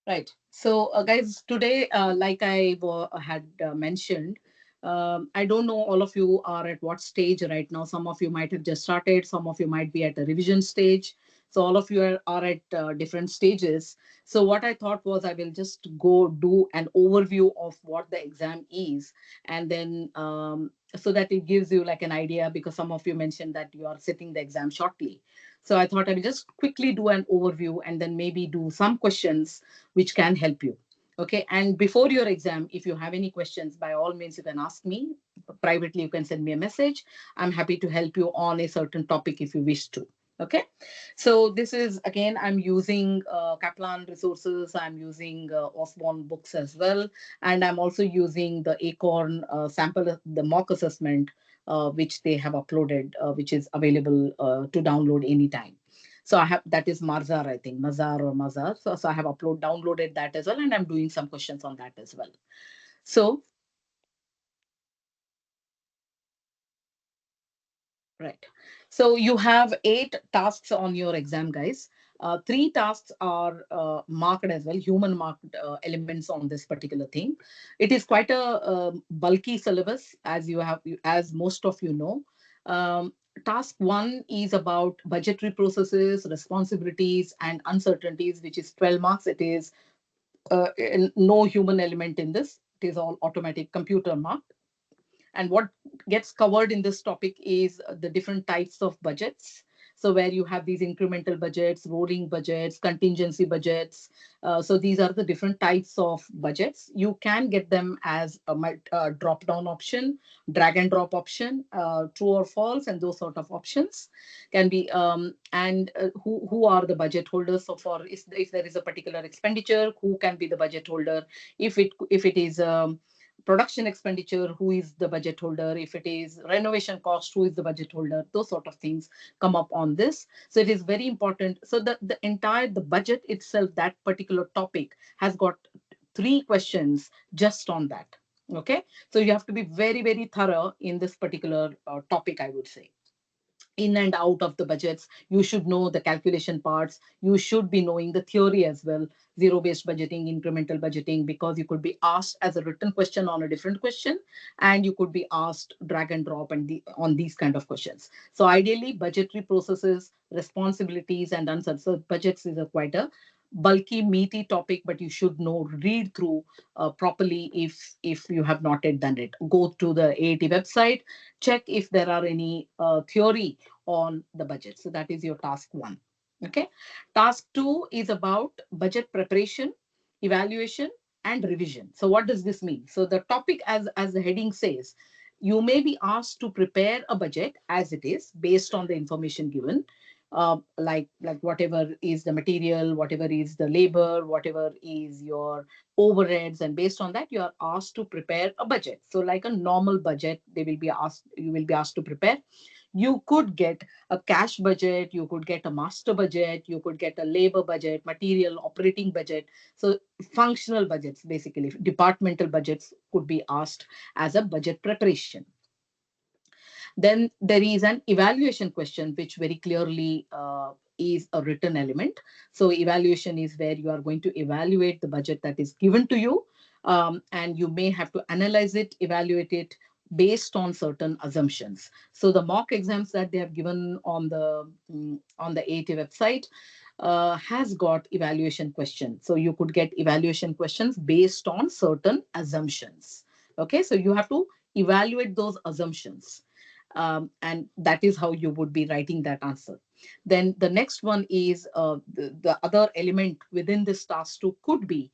Right. So, guys, today, like I had mentioned, I don't know all of you are at what stage right now. Some of you might have just started, some of you might be at a revision stage. So, all of you are at different stages. So, what I thought was I will just go do an overview of what the exam is, and then so that it gives you like an idea because some of you mentioned that you are sitting the exam shortly. So, I thought I will just quickly do an overview and then maybe do some questions which can help you. Okay. And before your exam, if you have any questions, by all means, you can ask me privately. You can send me a message. I'm happy to help you on a certain topic if you wish to. Okay. So this is again, I'm using Kaplan resources. I'm using Osborne books as well. And I'm also using the Acorn sample, the mock assessment, which they have uploaded, which is available to download anytime. So I have that is Marzar, I think, Mazar or Mazar. So I have downloaded that as well, and I'm doing some questions on that as well. So right. So you have 8 tasks on your exam, guys. 3 tasks are marked as well, human marked elements on this particular thing. It is quite a bulky syllabus, as as most of you know. Task one is about budgetary processes, responsibilities, and uncertainties, which is 12 marks. It is no human element in this. It is all automatic computer marked. And what gets covered in this topic is the different types of budgets. So where you have these incremental budgets, rolling budgets, contingency budgets. So these are the different types of budgets. You can get them as a drop down option, drag and drop option, true or false, and those sort of options can be. And who are the budget holders? So for if there is a particular expenditure, who can be the budget holder? If it is production expenditure, who is the budget holder? If it is renovation cost, who is the budget holder? Those sort of things come up on this. So it is very important. So the budget itself, that particular topic has got 3 questions just on that. Okay. So you have to be very, very thorough in this particular topic, I would say. In and out of the budgets, you should know the calculation parts. You should be knowing the theory as well, zero based budgeting, incremental budgeting, because you could be asked as a written question on a different question, and you could be asked drag and drop on these kind of questions. So ideally, budgetary processes, responsibilities, and answers. So budgets is a quite a bulky, meaty topic, but you should know, read through properly. If you have not yet done it, go to the AAT website, check if there are any theory on the budget. So that is your task one. Okay. Task two is about budget preparation, evaluation, and revision. So what does this mean? So the topic, as the heading says, you may be asked to prepare a budget as it is based on the information given. Like whatever is the material, whatever is the labor, whatever is your overheads, and based on that you are asked to prepare a budget. So like a normal budget, you will be asked to prepare. You could get a cash budget, you could get a master budget, you could get a labor budget, material operating budget. So functional budgets, basically departmental budgets, could be asked as a budget preparation. Then there is an evaluation question, which very clearly is a written element. So evaluation is where you are going to evaluate the budget that is given to you, and you may have to analyze it, evaluate it based on certain assumptions. So the mock exams that they have given on the AAT website has got evaluation questions. So you could get evaluation questions based on certain assumptions. Okay, so you have to evaluate those assumptions, and that is how you would be writing that answer. Then the next one is the other element within this task two could be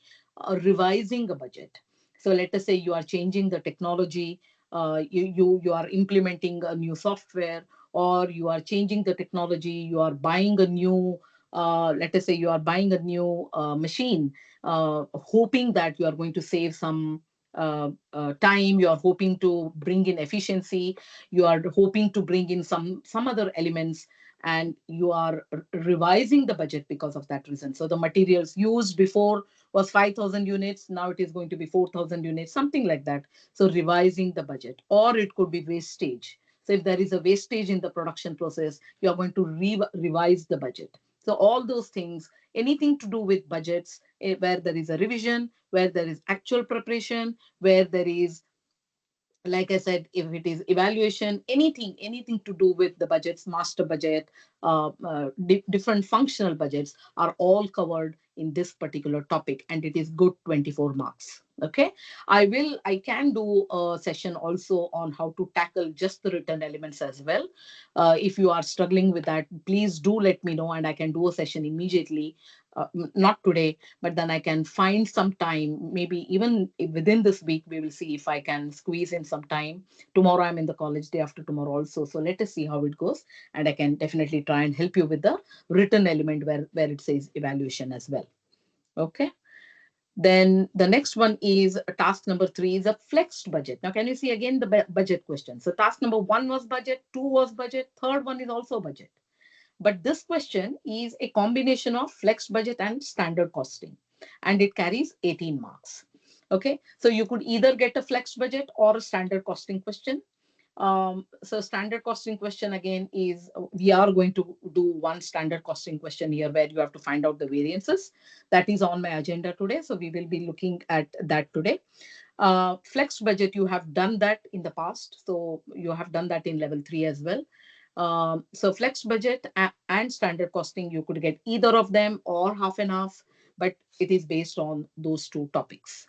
revising a budget. So let us say you are changing the technology, you are implementing a new software, or you are changing the technology, you are buying a new let us say you are buying a new machine, hoping that you are going to save some time, you are hoping to bring in efficiency, you are hoping to bring in some other elements, and you are revising the budget because of that reason. So the materials used before was 5,000 units, now it is going to be 4,000 units, something like that. So revising the budget. Or it could be wastage. So if there is a wastage in the production process, you are going to revise the budget. So all those things, anything to do with budgets, where there is a revision, where there is actual preparation, where there is, like I said, if it is evaluation, anything to do with the budgets, master budget, different functional budgets are all covered in this particular topic, and it is good 24 marks. Okay, I can do a session also on how to tackle just the written elements as well. If you are struggling with that, please do let me know, and I can do a session immediately. Not today, but then I can find some time, maybe even within this week. We will see if I can squeeze in some time. Tomorrow I'm in the college, day after tomorrow also. So let us see how it goes. And I can definitely try and help you with the written element where it says evaluation as well. Okay. Then the next one is task number 3 is a flexed budget. Now, can you see again the budget question? So task number 1 was budget, 2 was budget, third one is also budget. But this question is a combination of flex budget and standard costing, and it carries 18 marks. Okay, so you could either get a flex budget or a standard costing question. So standard costing question again is, we are going to do one standard costing question here where you have to find out the variances. That is on my agenda today. So we will be looking at that today. Flex budget, you have done that in the past. So you have done that in level 3 as well. So flex budget and standard costing, you could get either of them or half and half, but it is based on those two topics.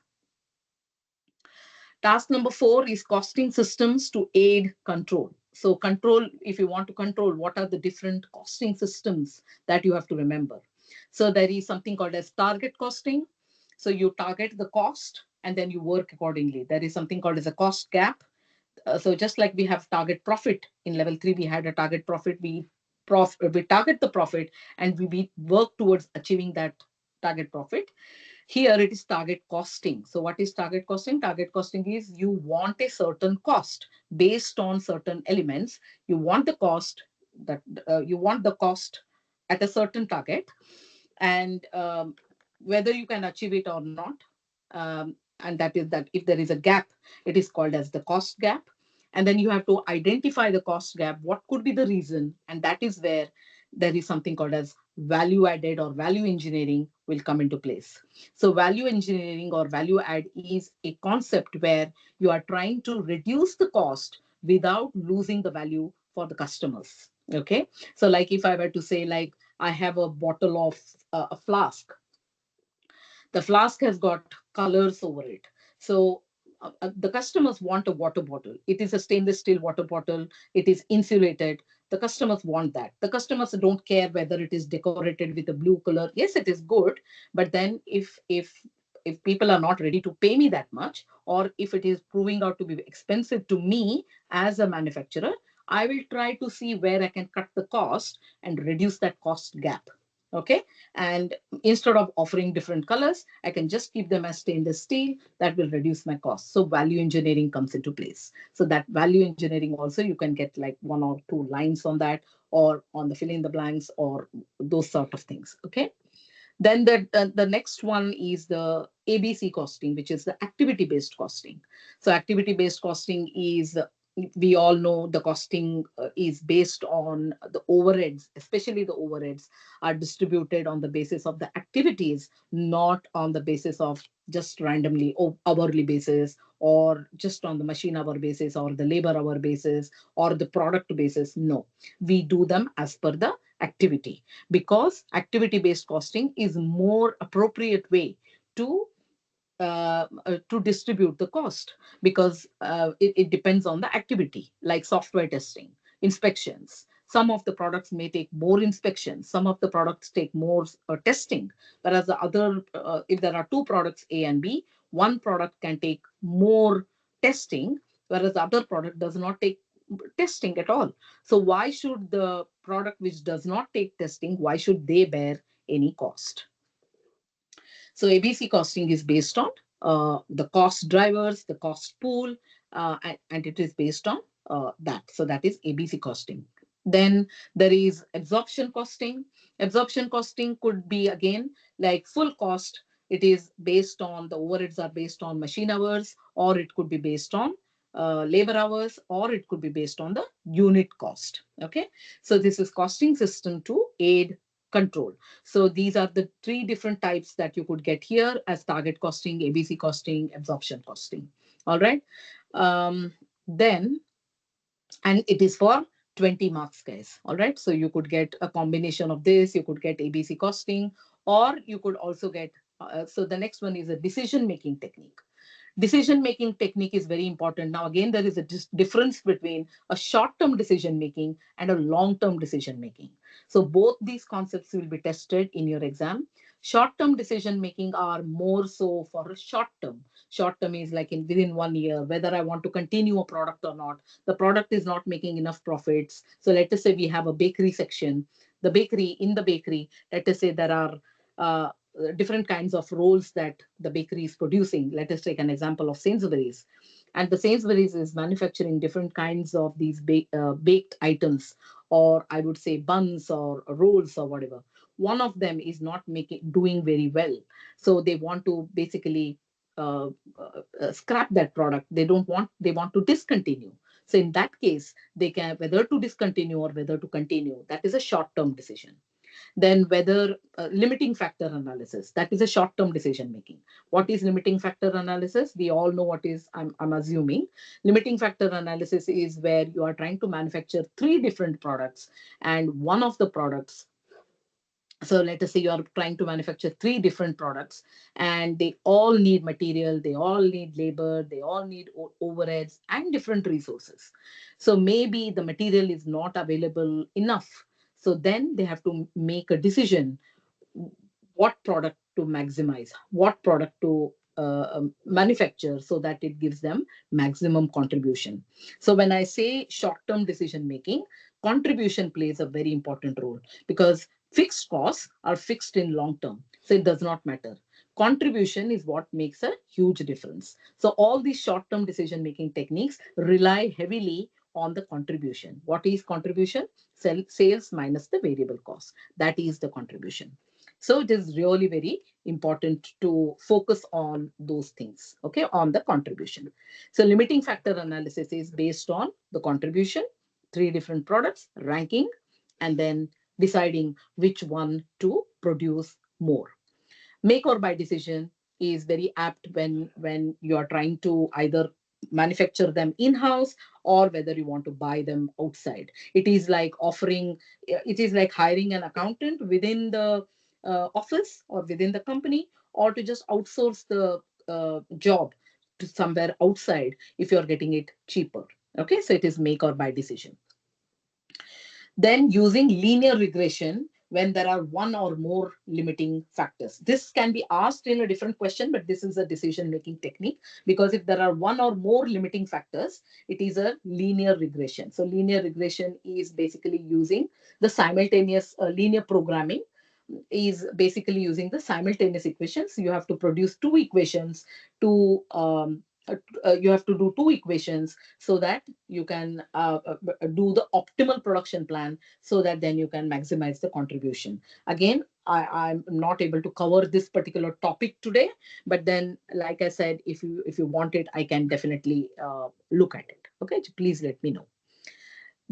Task number 4 is costing systems to aid control. So control, if you want to control, what are the different costing systems that you have to remember? So there is something called as target costing. So you target the cost and then you work accordingly. There is something called as a cost gap. So just like we have target profit in level 3, we had a target profit. We target the profit and we work towards achieving that target profit. Here it is target costing. So what is target costing? Target costing is you want a certain cost based on certain elements. You want the cost that you want the cost at a certain target, and whether you can achieve it or not. And that is that if there is a gap, it is called as the cost gap. And then you have to identify the cost gap. What could be the reason? And that is where there is something called as value added or value engineering will come into place. So value engineering or value add is a concept where you are trying to reduce the cost without losing the value for the customers. Okay. So like if I were to say, like, I have a bottle of a flask. The flask has got colors over it. So the customers want a water bottle. It is a stainless steel water bottle. It is insulated. The customers want that. The customers don't care whether it is decorated with a blue color. Yes, it is good, but then if people are not ready to pay me that much, or if it is proving out to be expensive to me as a manufacturer, I will try to see where I can cut the cost and reduce that cost gap. Okay. And instead of offering different colors, I can just keep them as stainless steel. That will reduce my cost. So value engineering comes into place. So that value engineering also, you can get like 1 or 2 lines on that, or on the fill in the blanks, or those sort of things. Okay. Then the next one is the ABC costing, which is the activity based costing. So activity based costing is, we all know the costing is based on the overheads. Especially the overheads are distributed on the basis of the activities, not on the basis of just randomly hourly basis, or just on the machine hour basis, or the labor hour basis, or the product basis. No, we do them as per the activity, because activity based costing is more appropriate way to to distribute the cost, because it depends on the activity, like software testing, inspections. Some of the products may take more inspections, some of the products take more testing, whereas the other, if there are two products A and B, one product can take more testing, whereas the other product does not take testing at all. So why should the product which does not take testing, why should they bear any cost? So ABC costing is based on the cost drivers, the cost pool, and it is based on that. So that is ABC costing. Then there is absorption costing. Absorption costing could be again like full cost. It is based on the overheads are based on machine hours, or it could be based on labor hours, or it could be based on the unit cost. Okay, so this is costing system to aid control. So these are the three different types that you could get here as target costing, ABC costing, absorption costing. All right. Then, and it is for 20 marks, guys. All right. So you could get a combination of this, you could get ABC costing, or you could also get, so the next one is a decision making technique. Decision making technique is very important. Now again, there is a difference between a short term decision making and a long term decision making. So both these concepts will be tested in your exam. Short term decision making are more so for a short term. Short term is like in within 1 year, whether I want to continue a product or not. The product is not making enough profits. So let us say we have a bakery section. The bakery, in the bakery, let us say there are uh, different kinds of rolls that the bakery is producing. Let us take an example of Sainsbury's. And the Sainsbury's is manufacturing different kinds of these baked items, or I would say buns or rolls or whatever. One of them is not doing very well. So they want to basically scrap that product. They want to discontinue. So in that case, they can whether to discontinue or whether to continue. That is a short term decision. Then whether limiting factor analysis, that is a short term decision making. What is limiting factor analysis? We all know what is, I'm assuming. Limiting factor analysis is where you are trying to manufacture three different products, and one of the products, so let us say you are trying to manufacture three different products, and they all need material, they all need labor, they all need overheads and different resources. So maybe the material is not available enough. So then they have to make a decision what product to maximize, what product to manufacture so that it gives them maximum contribution. So when I say short-term decision making, contribution plays a very important role because fixed costs are fixed in long term. So it does not matter. Contribution is what makes a huge difference. So all these short-term decision making techniques rely heavily on the contribution. What is contribution? Sales minus the variable cost. That is the contribution. So it is really very important to focus on those things, okay, on the contribution. So limiting factor analysis is based on the contribution, three different products, ranking, and then deciding which one to produce more. Make or buy decision is very apt when you are trying to either manufacture them in house or whether you want to buy them outside. It is like offering, it is like hiring an accountant within the office or within the company, or to just outsource the job to somewhere outside if you're getting it cheaper. Okay, so it is make or buy decision. Then using linear regression when there are one or more limiting factors. This can be asked in a different question, but this is a decision making technique because if there are one or more limiting factors, it is a linear regression. So linear regression is basically using the simultaneous linear programming is basically using the simultaneous equations. You have to produce two equations to you have to do two equations so that you can do the optimal production plan so that then you can maximize the contribution. Again, I'm not able to cover this particular topic today, but then, like I said, if you want it, I can definitely look at it. Okay, please let me know.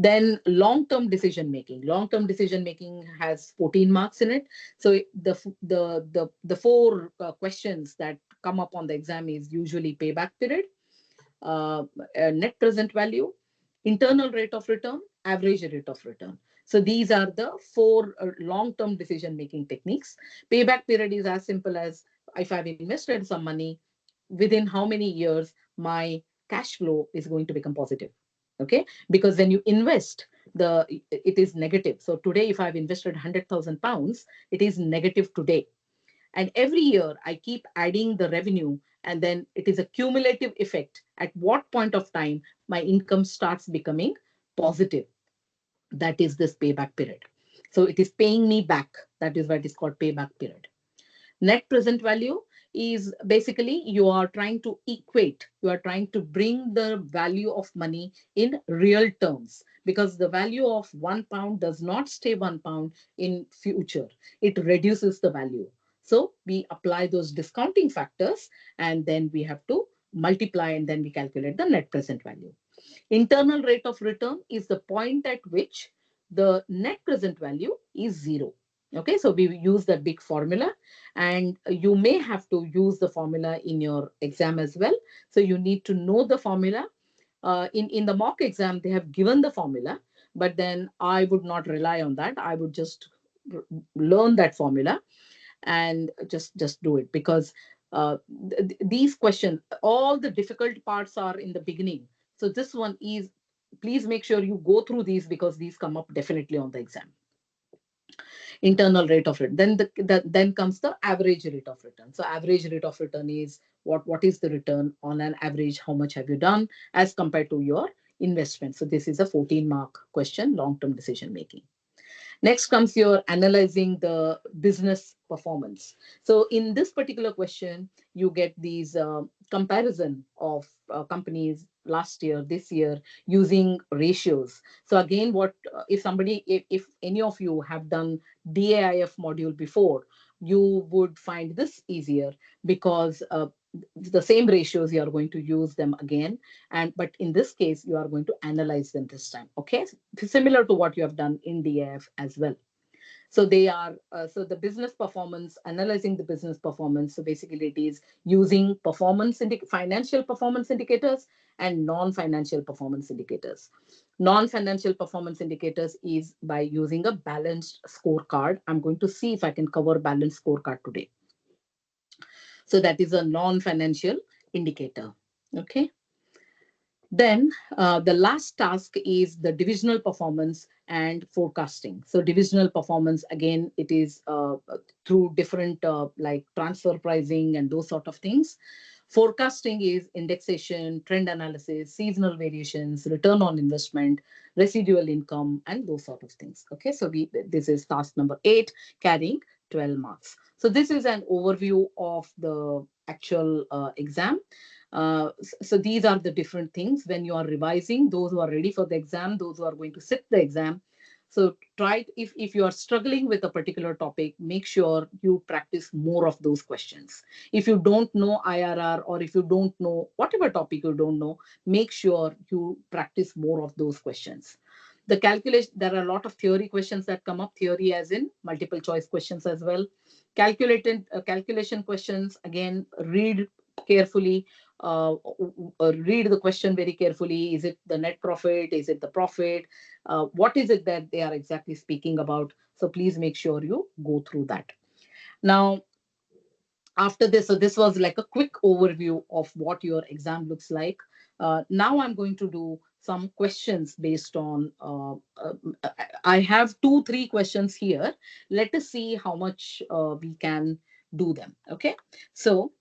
Then long-term decision making. Long-term decision making has 14 marks in it. So the four questions that come up on the exam is usually payback period, uh, net present value, internal rate of return, average rate of return. So these are the four long-term decision-making techniques. Payback period is as simple as if I've invested some money, within how many years my cash flow is going to become positive. Okay, because when you invest, it is negative. So today, if I've invested £100,000, it is negative today, and every year I keep adding the revenue, and then it is a cumulative effect. At what point of time my income starts becoming positive? That is this payback period. So it is paying me back. That is why it is called payback period. Net present value is basically you are trying to equate, you are trying to bring the value of money in real terms, because the value of £1 does not stay £1 in future. It reduces the value. So we apply those discounting factors, and then we have to multiply, and then we calculate the net present value. Internal rate of return is the point at which the net present value is zero. Okay, so we use that big formula, and you may have to use the formula in your exam as well. So you need to know the formula. In the mock exam, they have given the formula, but then I would not rely on that. I would just learn that formula and just do it, because these questions, all the difficult parts are in the beginning. So this one is, please make sure you go through these, because these come up definitely on the exam. Internal rate of return, then comes the average rate of return. So average rate of return is what is the return on an average, how much have you done as compared to your investment. So this is a 14-mark question, long term decision making. Next comes your analyzing the business performance. So in this particular question, you get these comparison of companies last year, this year, using ratios. So again, what if somebody, if any of you have done DAIF module before, you would find this easier, because the same ratios you are going to use them again, and but in this case you are going to analyze them this time. Okay, similar to what you have done in DAF as well. So they are so the business performance, analyzing the business performance. So basically it is using financial performance indicators and non-financial performance indicators. Non-financial performance indicators is by using a balanced scorecard. I'm going to see if I can cover balanced scorecard today. So that is a non-financial indicator. Okay. Then the last task is the divisional performance and forecasting. So divisional performance, again, it is through different like transfer pricing and those sort of things. Forecasting is indexation, trend analysis, seasonal variations, return on investment, residual income, and those sort of things. Okay, so this is task number 8, carrying 12 marks. So this is an overview of the actual exam. So these are the different things when you are revising, those who are ready for the exam, those who are going to sit the exam. So try, if you are struggling with a particular topic, make sure you practice more of those questions. If you don't know IRR, or if you don't know whatever topic you don't know, make sure you practice more of those questions. The calculation, there are a lot of theory questions that come up, theory as in multiple choice questions as well. Calculated calculation questions, again, read carefully, read the question very carefully. Is it the net profit? Is it the profit? What is it that they are exactly speaking about? So please make sure you go through that. Now, after this, so this was like a quick overview of what your exam looks like. Now I'm going to do some questions based on, I have 2, 3 questions here. Let us see how much we can do them. Okay. So,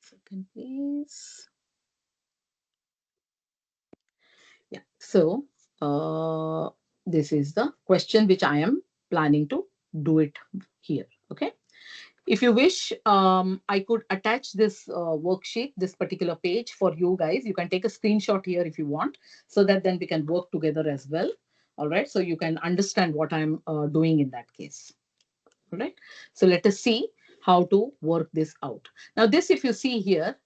second please. Yeah. So this is the question which I am planning to do it here. Okay. If you wish, I could attach this worksheet, this particular page for you guys. You can take a screenshot here if you want, so that then we can work together as well. All right. So you can understand what I'm doing in that case. All right. So let us see how to work this out. Now, this, if you see here,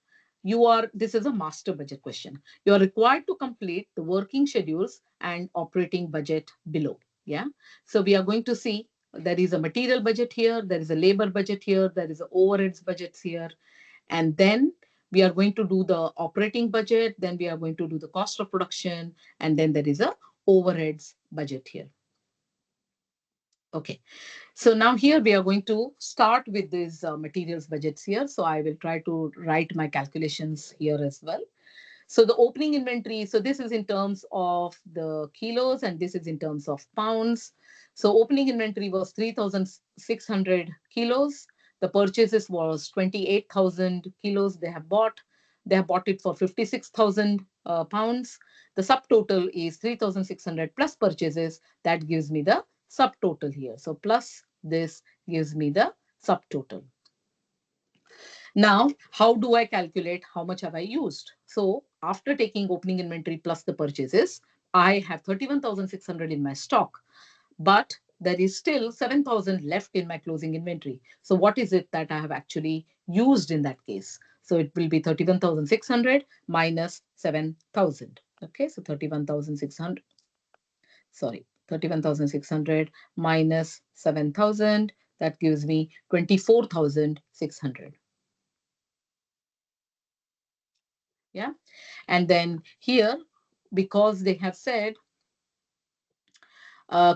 this is a master budget question. You are required to complete the working schedules and operating budget below. Yeah. So we are going to see there is a material budget here, there is a labor budget here, there is a overheads budgets here. And then we are going to do the operating budget, then we are going to do the cost of production, and then there is a overheads budget here. Okay. So now here we are going to start with these materials budgets here. So I will try to write my calculations here as well. So the opening inventory, so this is in terms of the kilos and this is in terms of pounds. So opening inventory was 3,600 kilos. The purchases was 28,000 kilos they have bought. They have bought it for 56,000 pounds. The subtotal is 3,600 plus purchases. That gives me the subtotal here. So plus this gives me the subtotal. Now, how do I calculate how much have I used? So after taking opening inventory plus the purchases, I have 31,600 in my stock, but there is still 7,000 left in my closing inventory. So what is it that I have actually used in that case? So it will be 31,600 minus 7,000. Okay, so 31,600. sorry, 31,600 minus 7,000. That gives me 24,600. Yeah. And then here, because they have said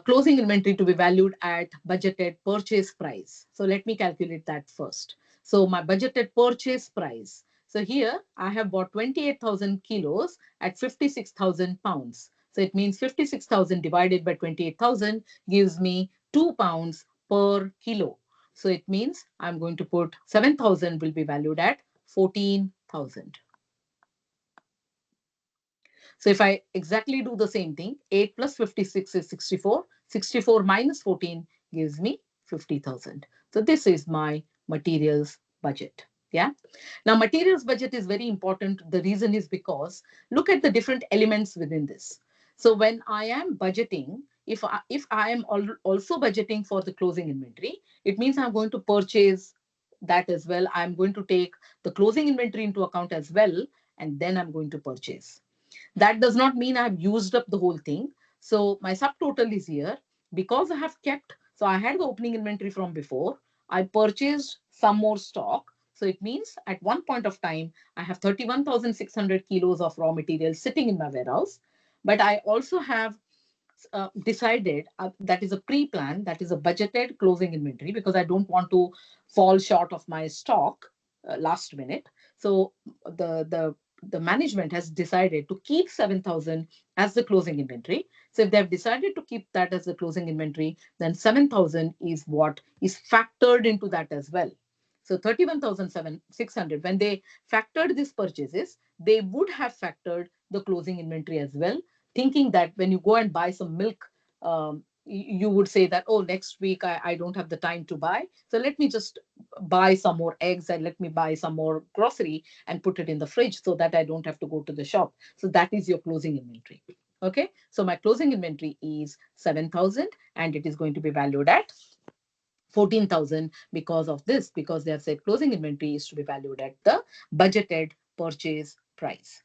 closing inventory to be valued at budgeted purchase price. So let me calculate that first. So my budgeted purchase price. So here I have bought 28,000 kilos at 56,000 pounds. So it means 56,000 divided by 28,000 gives me 2 pounds per kilo. So it means I'm going to put 7,000 will be valued at 14,000. So if I exactly do the same thing, 8 plus 56 is 64. 64 minus 14 gives me 50,000. So this is my materials budget. Yeah. Now, materials budget is very important. The reason is because look at the different elements within this. So when I am budgeting, if I am also budgeting for the closing inventory, it means I'm going to purchase that as well. I'm going to take the closing inventory into account as well, and then I'm going to purchase. That does not mean I've used up the whole thing. So my subtotal is here because I have kept, so I had the opening inventory from before. I purchased some more stock. So it means at one point of time, I have 31,600 kilos of raw material sitting in my warehouse. But I also have decided that is a pre-plan, that is a budgeted closing inventory because I don't want to fall short of my stock last minute. So the management has decided to keep 7,000 as the closing inventory. So if they have decided to keep that as the closing inventory, then 7,000 is what is factored into that as well. So 31,600, when they factored these purchases, they would have factored the closing inventory as well, thinking that when you go and buy some milk, you would say that, oh, next week I don't have the time to buy. So let me just buy some more eggs and let me buy some more grocery and put it in the fridge so that I don't have to go to the shop. So that is your closing inventory. Okay. So my closing inventory is 7,000 and it is going to be valued at 14,000 because of this, because they have said closing inventory is to be valued at the budgeted purchase price.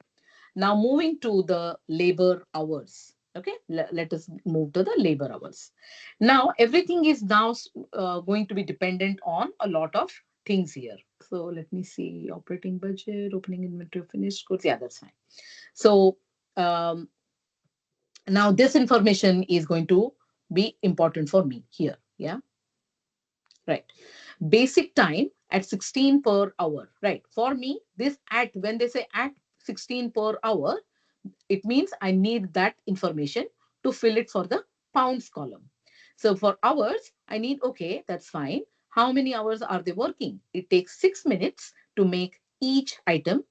Now moving to the labor hours. Okay, let us move to the labor hours. Now everything is now going to be dependent on a lot of things here. So let me see, operating budget, opening inventory, finished goods. Yeah, that's fine. So um, now this information is going to be important for me here. Yeah, right. Basic time at 16 per hour. Right. For me, this at, when they say at 16 per hour, it means I need that information to fill it for the pounds column. So for hours, I need, okay, that's fine. How many hours are they working? It takes 6 minutes to make each item.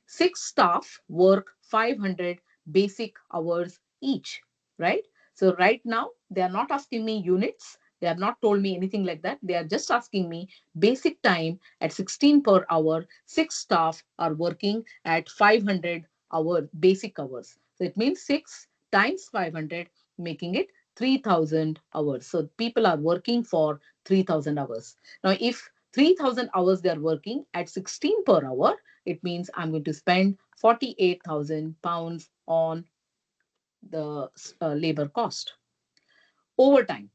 Six staff work 500 basic hours each, right? So right now, they are not asking me units. They have not told me anything like that. They are just asking me basic time at 16 per hour. Six staff are working at 500 hour basic hours. So it means 6 times 500, making it 3,000 hours. So people are working for 3,000 hours. Now, if 3,000 hours they are working at 16 per hour, it means I'm going to spend 48,000 pounds on the labor cost. Overtime.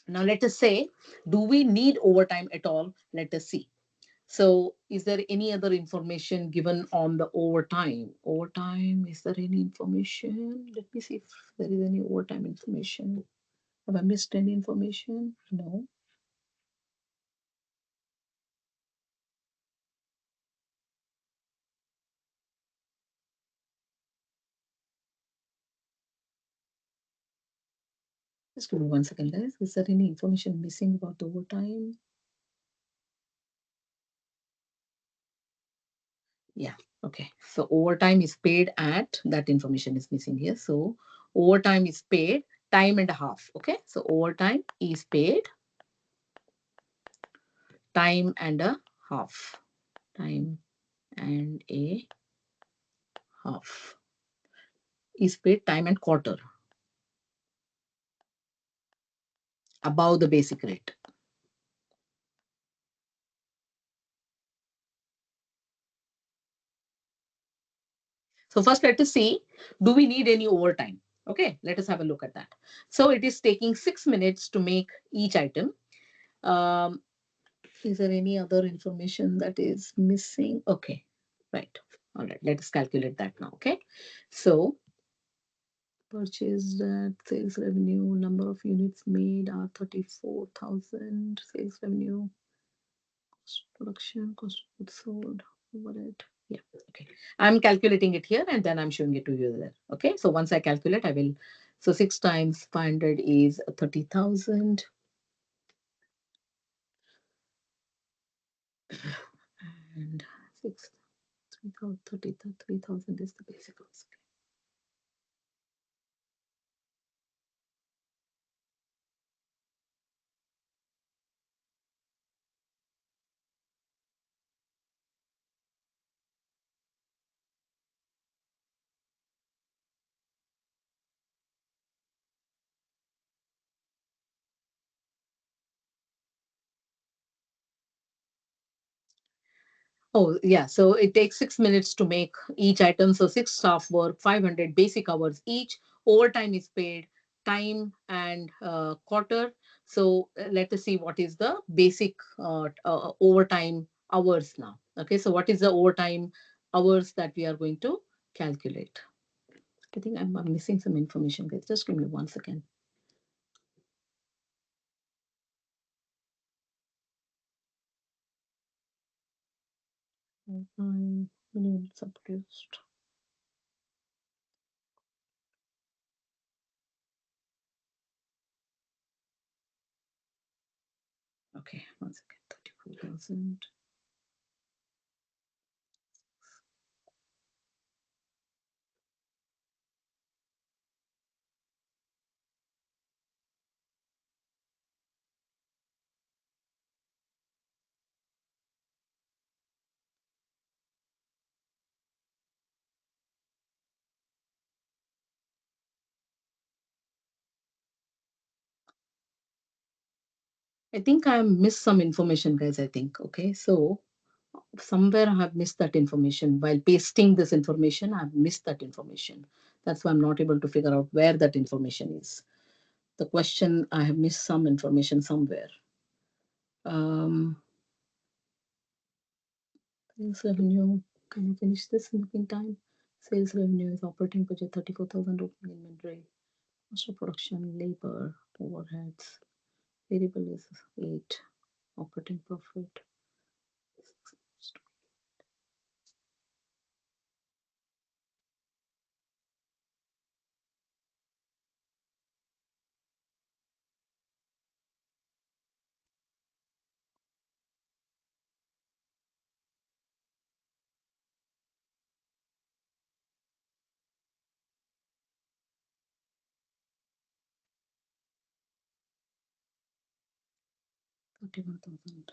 Now, let us say, do we need overtime at all? Let us see. So, is there any other information given on the overtime? Overtime, is there any information? Let me see if there is any overtime information. Have I missed any information? No. Just give me 1 second, guys. Is there any information missing about the overtime? Yeah. Okay. So overtime is paid at, that information is missing here. So overtime is paid time and a half. Okay. So overtime is paid time and a half. Time and a half is paid time and quarter above the basic rate. So first let us see, do we need any overtime? Okay, let us have a look at that. So it is taking 6 minutes to make each item. Um, is there any other information that is missing? Okay, right. All right, let us calculate that now. Okay, so purchase that sales revenue, number of units made are 34,000. Sales revenue, cost of production, cost of goods sold, overhead. Yeah, okay. I'm calculating it here and then I'm showing it to you there. Okay, so once I calculate, I will. So 6 times 500 is 30,000. And 6, 3,000, 33,000 is the basic cost. Oh, yeah. So it takes 6 minutes to make each item. So six staff work, 500 basic hours each. Overtime is paid, time and quarter. So let us see what is the basic overtime hours now. Okay. So what is the overtime hours that we are going to calculate? I think I'm missing some information, guys. Just give me 1 second. Minutes are produced. Okay, 1 second. 34,000. I think I missed some information, guys. I think. Okay, so somewhere I have missed that information. While pasting this information, I've missed that information. That's why I'm not able to figure out where that information is. The question, I have missed some information somewhere. Um, Sales revenue. Can I finish this in the meantime? Sales revenue is operating budget 34,000, opening inventory, cost of production, labor, overheads. Variable is 8. Operating profit. 31,000.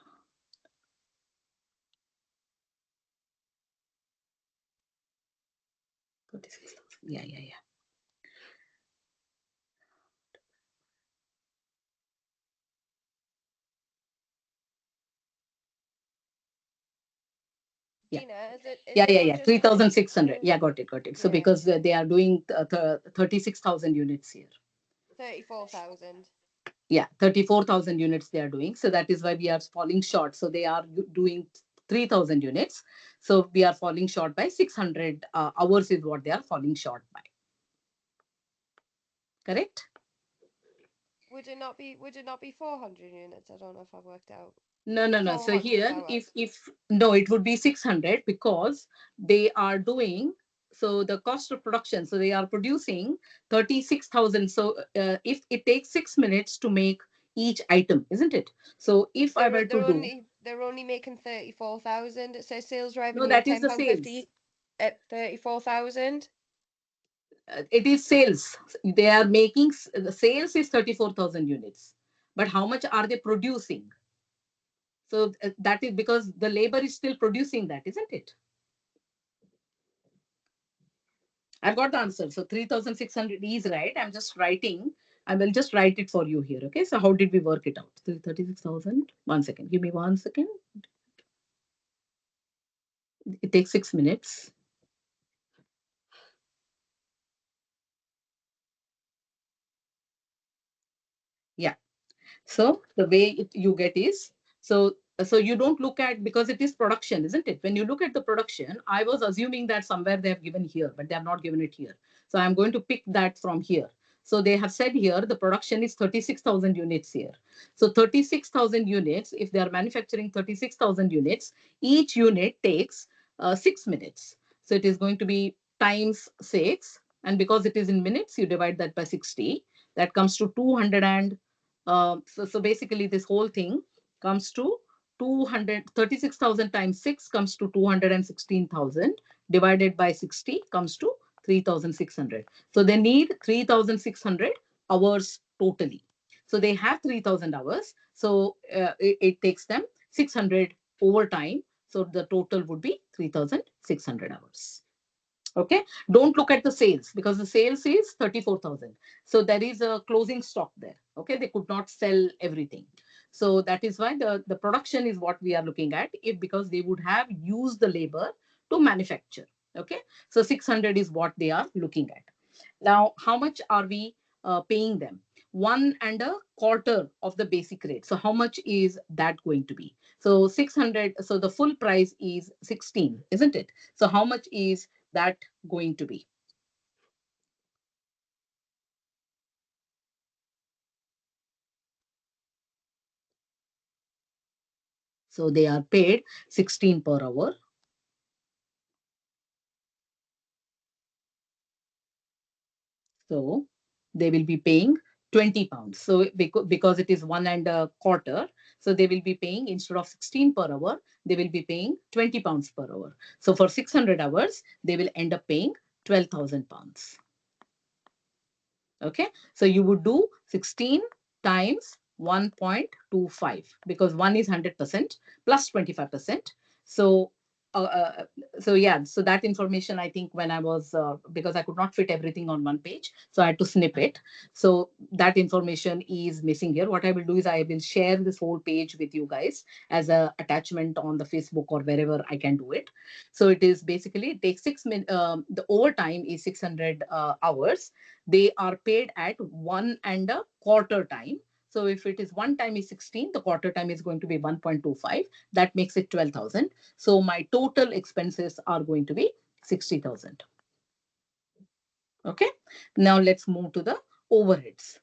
36,000. Yeah, yeah, yeah. Yeah. Tina, is Yeah, it yeah, not yeah. just thirty? 3,600. Yeah, got it, got it. So Yeah, because they are doing 36,000 units here. 34,000. Yeah, 34,000 units they are doing. So that is why we are falling short. So they are doing 3,000 units. So we are falling short by 600 hours is what they are falling short by. Correct? Would it not be 400 units? I don't know if I've worked out. No, no, no. So 400 here, hours. if no, it would be 600 because they are doing so the cost of production. So they are producing 36,000. So if it takes 6 minutes to make each item, isn't it? So if I were to do They're only making 34,000. It says sales no, revenue of that is the sales. £10.50 at 34,000. It is sales. They are making the sales is 34,000 units, but how much are they producing? So that is because the labor is still producing that, isn't it? I've got the answer. So 3,600 is right. I'm just writing. I will just write it for you here. Okay. So how did we work it out? 36,000. 1 second. Give me 1 second. It takes 6 minutes. So the way you get is, so you don't look at, because it is production, isn't it? When you look at the production, I was assuming that somewhere they have given here, but they have not given it here. So I'm going to pick that from here. So they have said here the production is 36,000 units here. So 36,000 units, if they are manufacturing 36,000 units, each unit takes 6 minutes. So it is going to be times 6. And because it is in minutes, you divide that by 60. That comes to 200 and so basically, this whole thing comes to 236,000 times 6 comes to 216,000, divided by 60 comes to 3,600. So they need 3,600 hours totally. So they have 3,000 hours. So it takes them 600 overtime. So the total would be 3,600 hours. Okay, don't look at the sales, because the sales is 34,000. So there is a closing stock there. Okay, they could not sell everything. So that is why the production is what we are looking at, if because they would have used the labor to manufacture. Okay, so 600 is what they are looking at. Now, how much are we paying them? One and a quarter of the basic rate. So how much is that going to be? So 600, so the full price is 16, isn't it? So how much is that going to be? So they are paid 16 per hour. So they will be paying 20 pounds. So because it is one and a quarter, so they will be paying, instead of 16 per hour, they will be paying 20 pounds per hour. So for 600 hours, they will end up paying 12,000 pounds. Okay, so you would do 16 times 1.25, because one is 100% plus 25%. So uh, uh, so yeah, so that information, I think, when I was because I could not fit everything on one page, so I had to snip it. So that information is missing here. What I will do is I will share this whole page with you guys as a attachment on the Facebook or wherever I can do it. So it is basically, it takes 6 minutes. The overtime is 600 hours. They are paid at one and a quarter time. So if it is one time is 16, the quarter time is going to be 1.25. That makes it 12,000. So my total expenses are going to be 60,000. Okay. Now let's move to the overheads.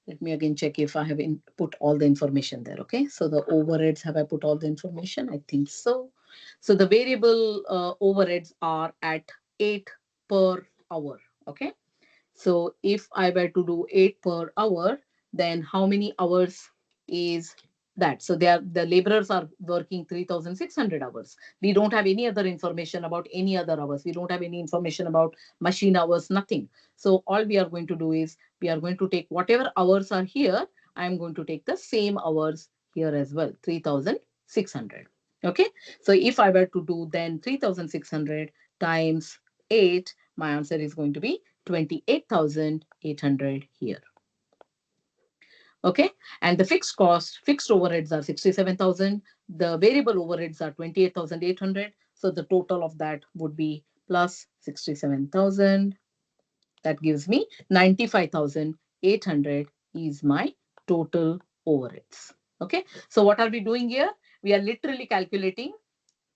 Let me again check if I have put all the information there. Okay. So the overheads, have I put all the information? I think so. So the variable overheads are at 8 per hour. Okay. So if I were to do 8 per hour, then how many hours is that? So the laborers are working 3,600 hours. We don't have any other information about any other hours. We don't have any information about machine hours, nothing. So all we are going to do is we are going to take whatever hours are here. I'm going to take the same hours here as well, 3,600. Okay. So if I were to do then 3,600 times 8, my answer is going to be 28,800 here. Okay. And the fixed cost, fixed overheads are 67,000. The variable overheads are 28,800. So the total of that would be plus 67,000. That gives me 95,800 is my total overheads. Okay. So what are we doing here? We are literally calculating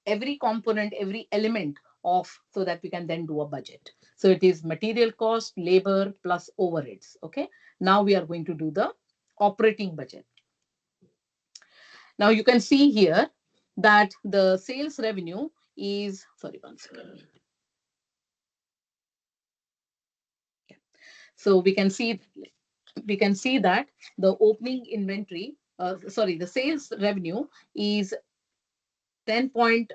every component, every element of, so that we can then do a budget. So it is material cost, labor plus overheads. Okay. Now we are going to do the operating budget. Now you can see here that the sales revenue is, sorry, one second. So we can see that the opening inventory, the sales revenue is 10 point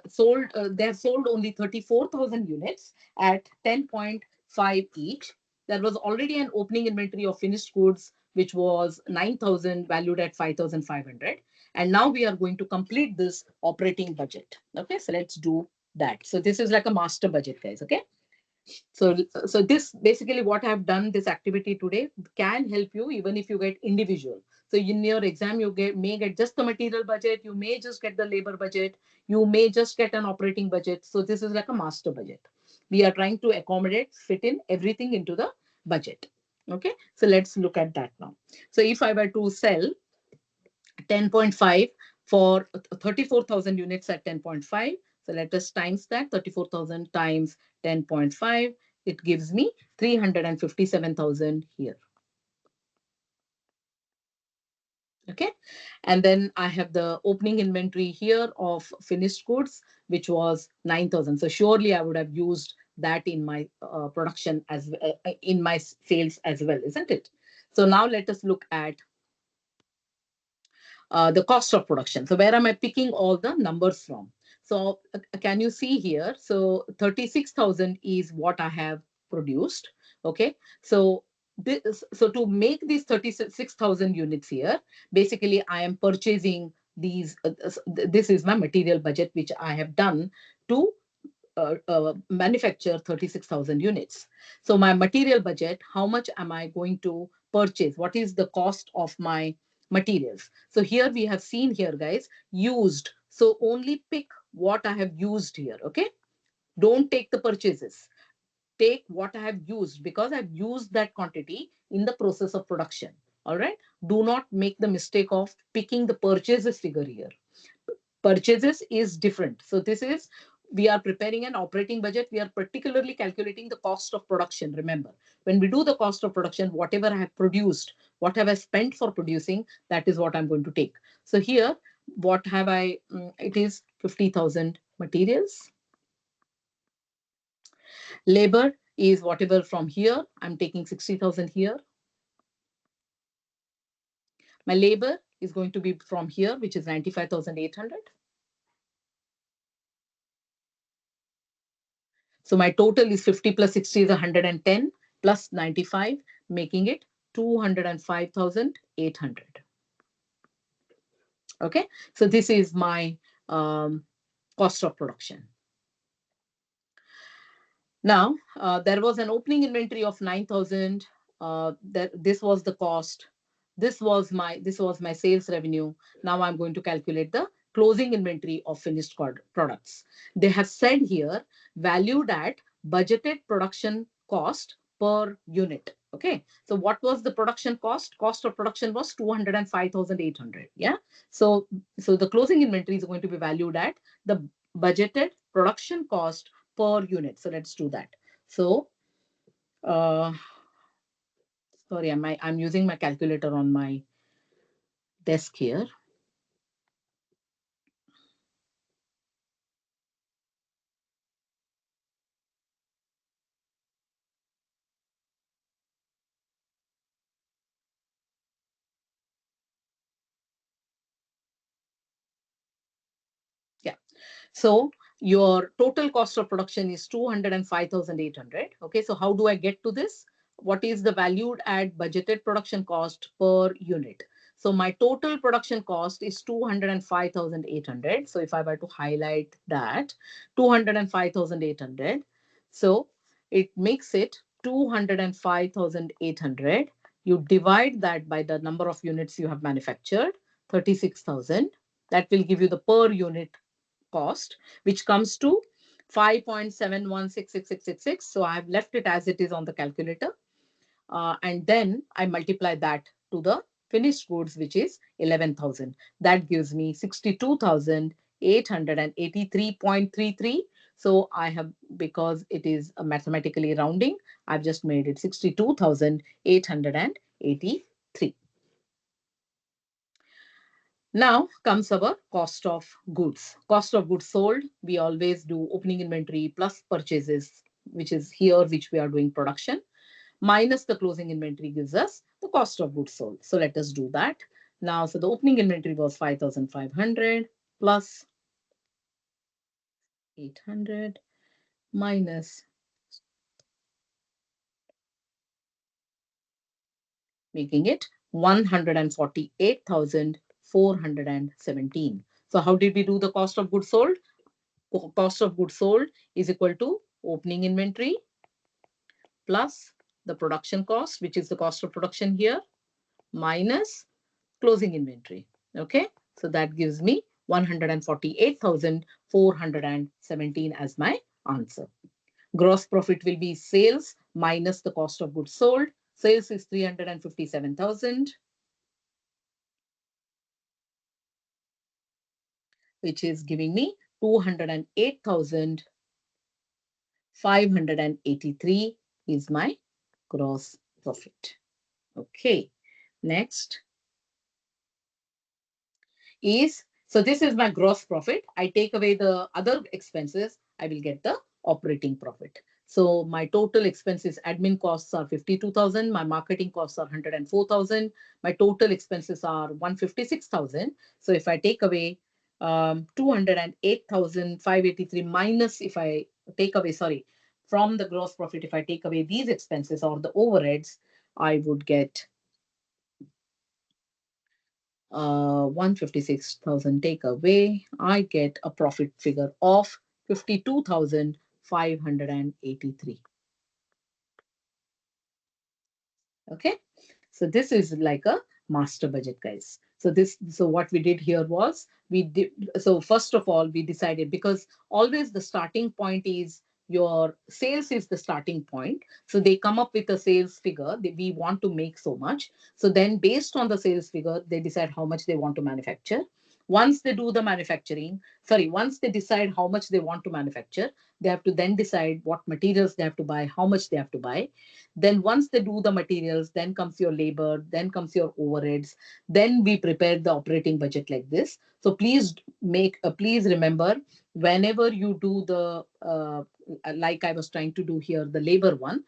sold, they have sold only 34,000 units at 10.5 each. There was already an opening inventory of finished goods which was 9,000, valued at 5,500, and now we are going to complete this operating budget. Okay, so let's do that. So this is like a master budget, guys. Okay, so this basically what I've done, this activity today can help you even if you get individual. So in your exam, you may get just the material budget, you may just get the labor budget, you may just get an operating budget. So this is like a master budget. We are trying to accommodate, fit in everything into the budget. Okay, so let's look at that now. So if I were to sell 10.5 for 34,000 units at 10.5, so let us times that. 34,000 times 10.5, it gives me 357,000 here. Okay, and then I have the opening inventory here of finished goods, which was 9,000. So surely I would have used that in my production as in my sales as well, isn't it? So now let us look at the cost of production. So where am I picking all the numbers from? So can you see here? So 36,000 is what I have produced. Okay. So so to make these 36,000 units here, basically I am purchasing these. This is my material budget, which I have done to manufacture 36,000 units. So my material budget, how much am I going to purchase? What is the cost of my materials? So here we have seen here, guys, used. So only pick what I have used here. Okay. Don't take the purchases. Take what I have used because I've used that quantity in the process of production. All right. Do not make the mistake of picking the purchases figure here. Purchases is different. So this is, we are preparing an operating budget. We are particularly calculating the cost of production. Remember, when we do the cost of production, whatever I have produced, what have I spent for producing, that is what I'm going to take. So here, what have I? It is 50,000 materials. Labor is whatever from here. I'm taking 60,000 here. My labor is going to be from here, which is 95,800. So my total is 50 plus 60 is 110 plus 95, making it 205,800. Okay. So this is my cost of production. Now, there was an opening inventory of 9,000. This was the cost. This was my sales revenue. Now I'm going to calculate the closing inventory of finished products. They have said here valued at budgeted production cost per unit. Okay. So what was the production cost? Cost of production was 205,800. Yeah. So the closing inventory is going to be valued at the budgeted production cost per unit. So let's do that. So, uh, sorry, I'm using my calculator on my desk here. Yeah. So your total cost of production is 205,800. Okay. So how do I get to this? What is the valued at budgeted production cost per unit? So my total production cost is 205,800. So if I were to highlight that 205,800, so it makes it 205,800. You divide that by the number of units you have manufactured, 36,000. That will give you the per unit cost, which comes to 5.716666. So I have left it as it is on the calculator. And then I multiply that to the finished goods, which is 11,000. That gives me 62,883.33. So I have, because it is a mathematically rounding, I've just made it 62,883. Now comes our cost of goods. Cost of goods sold, we always do opening inventory plus purchases, which is here, which we are doing production, minus the closing inventory gives us the cost of goods sold. So let us do that. Now, so the opening inventory was 5,500 plus 800 minus, making it 148,417. So how did we do the cost of goods sold? Cost of goods sold is equal to opening inventory plus the production cost, which is the cost of production here, minus closing inventory. Okay, so that gives me 148,417 as my answer. Gross profit will be sales minus the cost of goods sold. Sales is 357,000, which is giving me 208,583 is my gross profit. Okay. Next is, so this is my gross profit. I take away the other expenses, I will get the operating profit. So my total expenses, admin costs are 52,000, my marketing costs are 104,000, my total expenses are 156,000. So if I take away 208,583 minus, if I take away, sorry, from the gross profit, if I take away these expenses or the overheads, I would get 156,000 take away, I get a profit figure of 52,583. Okay. So this is like a master budget, guys. So what we did here was we did, so first of all, we decided, because always the starting point is your sales is the starting point. So they come up with a sales figure. We want to make so much. So then based on the sales figure, they decide how much they want to manufacture. Once they do the manufacturing, sorry, once they decide how much they want to manufacture, they have to then decide what materials they have to buy, how much they have to buy. Then once they do the materials, then comes your labor, then comes your overheads. Then we prepare the operating budget like this. So please remember, whenever you do the like I was trying to do here, the labor one,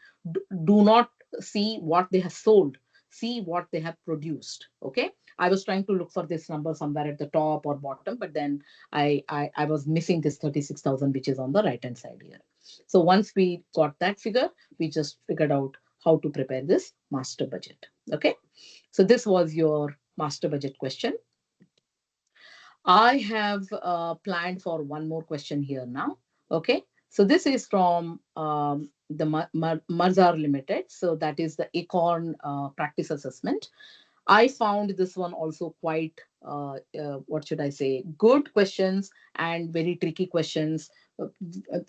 do not see what they have sold, see what they have produced. Okay. I was trying to look for this number somewhere at the top or bottom, but then I was missing this 36,000, which is on the right hand side here. So once we got that figure, we just figured out how to prepare this master budget. Okay. So this was your master budget question. I have planned for one more question here now. Okay. So this is from the Marzar Limited. So that is the Acorn practice assessment. I found this one also quite, what should I say, good questions and very tricky questions. Uh,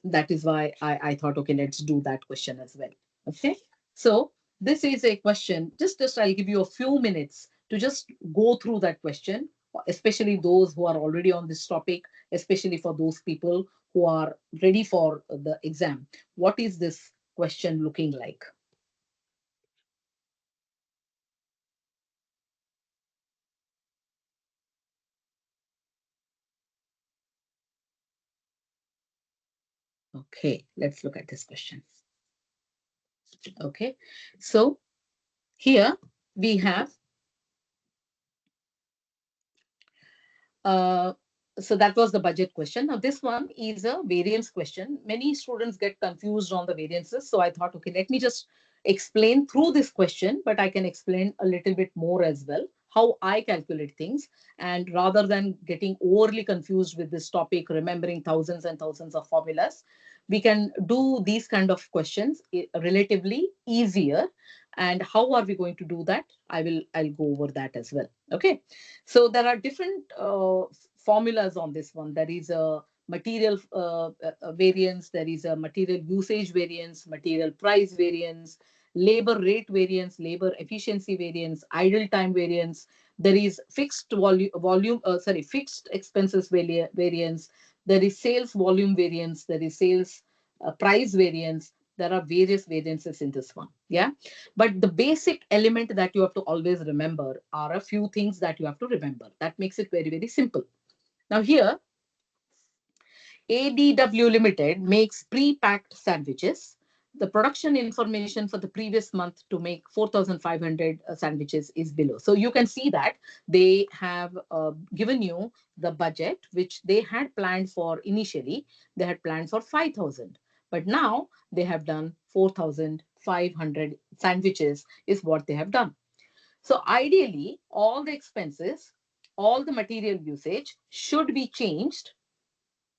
that is why I thought, okay, let's do that question as well. Okay. So this is a question, just I'll give you a few minutes to just go through that question, especially those who are already on this topic, especially for those people who are ready for the exam. What is this question looking like? Okay, let's look at this question. Okay, so here we have, uh, so that was the budget question. Now this one is a variance question. Many students get confused on the variances. So I thought, okay, let me just explain through this question, but I can explain a little bit more as well, how I calculate things. And rather than getting overly confused with this topic, remembering thousands and thousands of formulas, we can do these kind of questions relatively easier. And how are we going to do that? I'll go over that as well. Okay. So there are different formulas on this one. There is a material variance, there is a material usage variance, material price variance, labor rate variance, labor efficiency variance, idle time variance. There is fixed fixed expenses variance. There is sales volume variance. There is sales price variance. There are various variances in this one. Yeah. But the basic element that you have to always remember are a few things that you have to remember. That makes it very, very simple. Now, here, ADW Limited makes pre-packed sandwiches. The production information for the previous month to make 4,500 sandwiches is below. So you can see that they have given you the budget, which they had planned for initially. They had planned for 5,000. But now they have done 4,500 sandwiches is what they have done. So ideally, all the expenses, all the material usage should be changed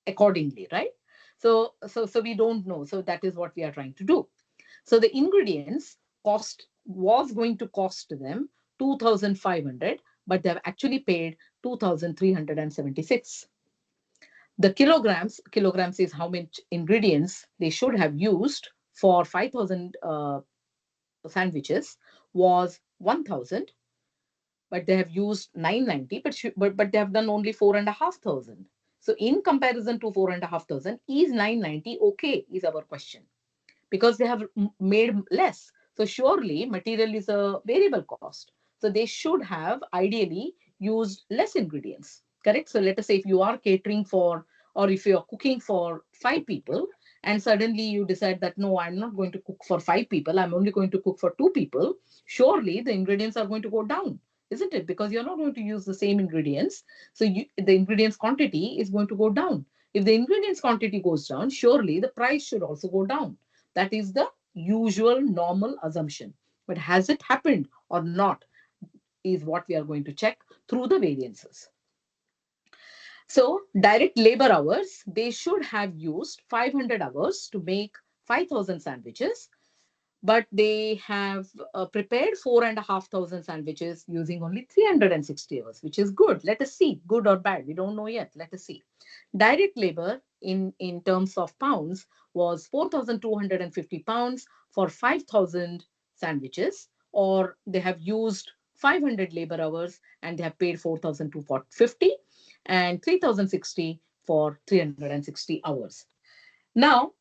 accordingly, right? So we don't know. So that is what we are trying to do. So the ingredients cost was going to cost them 2,500, but they've actually paid 2,376. The kilograms is how much ingredients they should have used for 5,000 sandwiches. was 1000, but they have used 990, but they have done only 4,500. So in comparison to 4,500, is 990 okay? Is our question, because they have made less. So surely material is a variable cost. So they should have ideally used less ingredients. Correct? So let us say if you are catering for, or if you are cooking for 5 people, and suddenly you decide that no, I'm not going to cook for 5 people, I'm only going to cook for 2 people, surely the ingredients are going to go down, isn't it? Because you're not going to use the same ingredients. So the ingredients quantity is going to go down. If the ingredients quantity goes down, surely the price should also go down. That is the usual normal assumption. But has it happened or not is what we are going to check through the variances. So direct labor hours, they should have used 500 hours to make 5,000 sandwiches, but they have prepared 4,500 sandwiches using only 360 hours, which is good. Let us see, good or bad. We don't know yet. Let us see. Direct labor in terms of pounds was 4,250 pounds for 5,000 sandwiches, or they have used 500 labor hours and they have paid 4,250 and 3,060 for 360 hours. Now,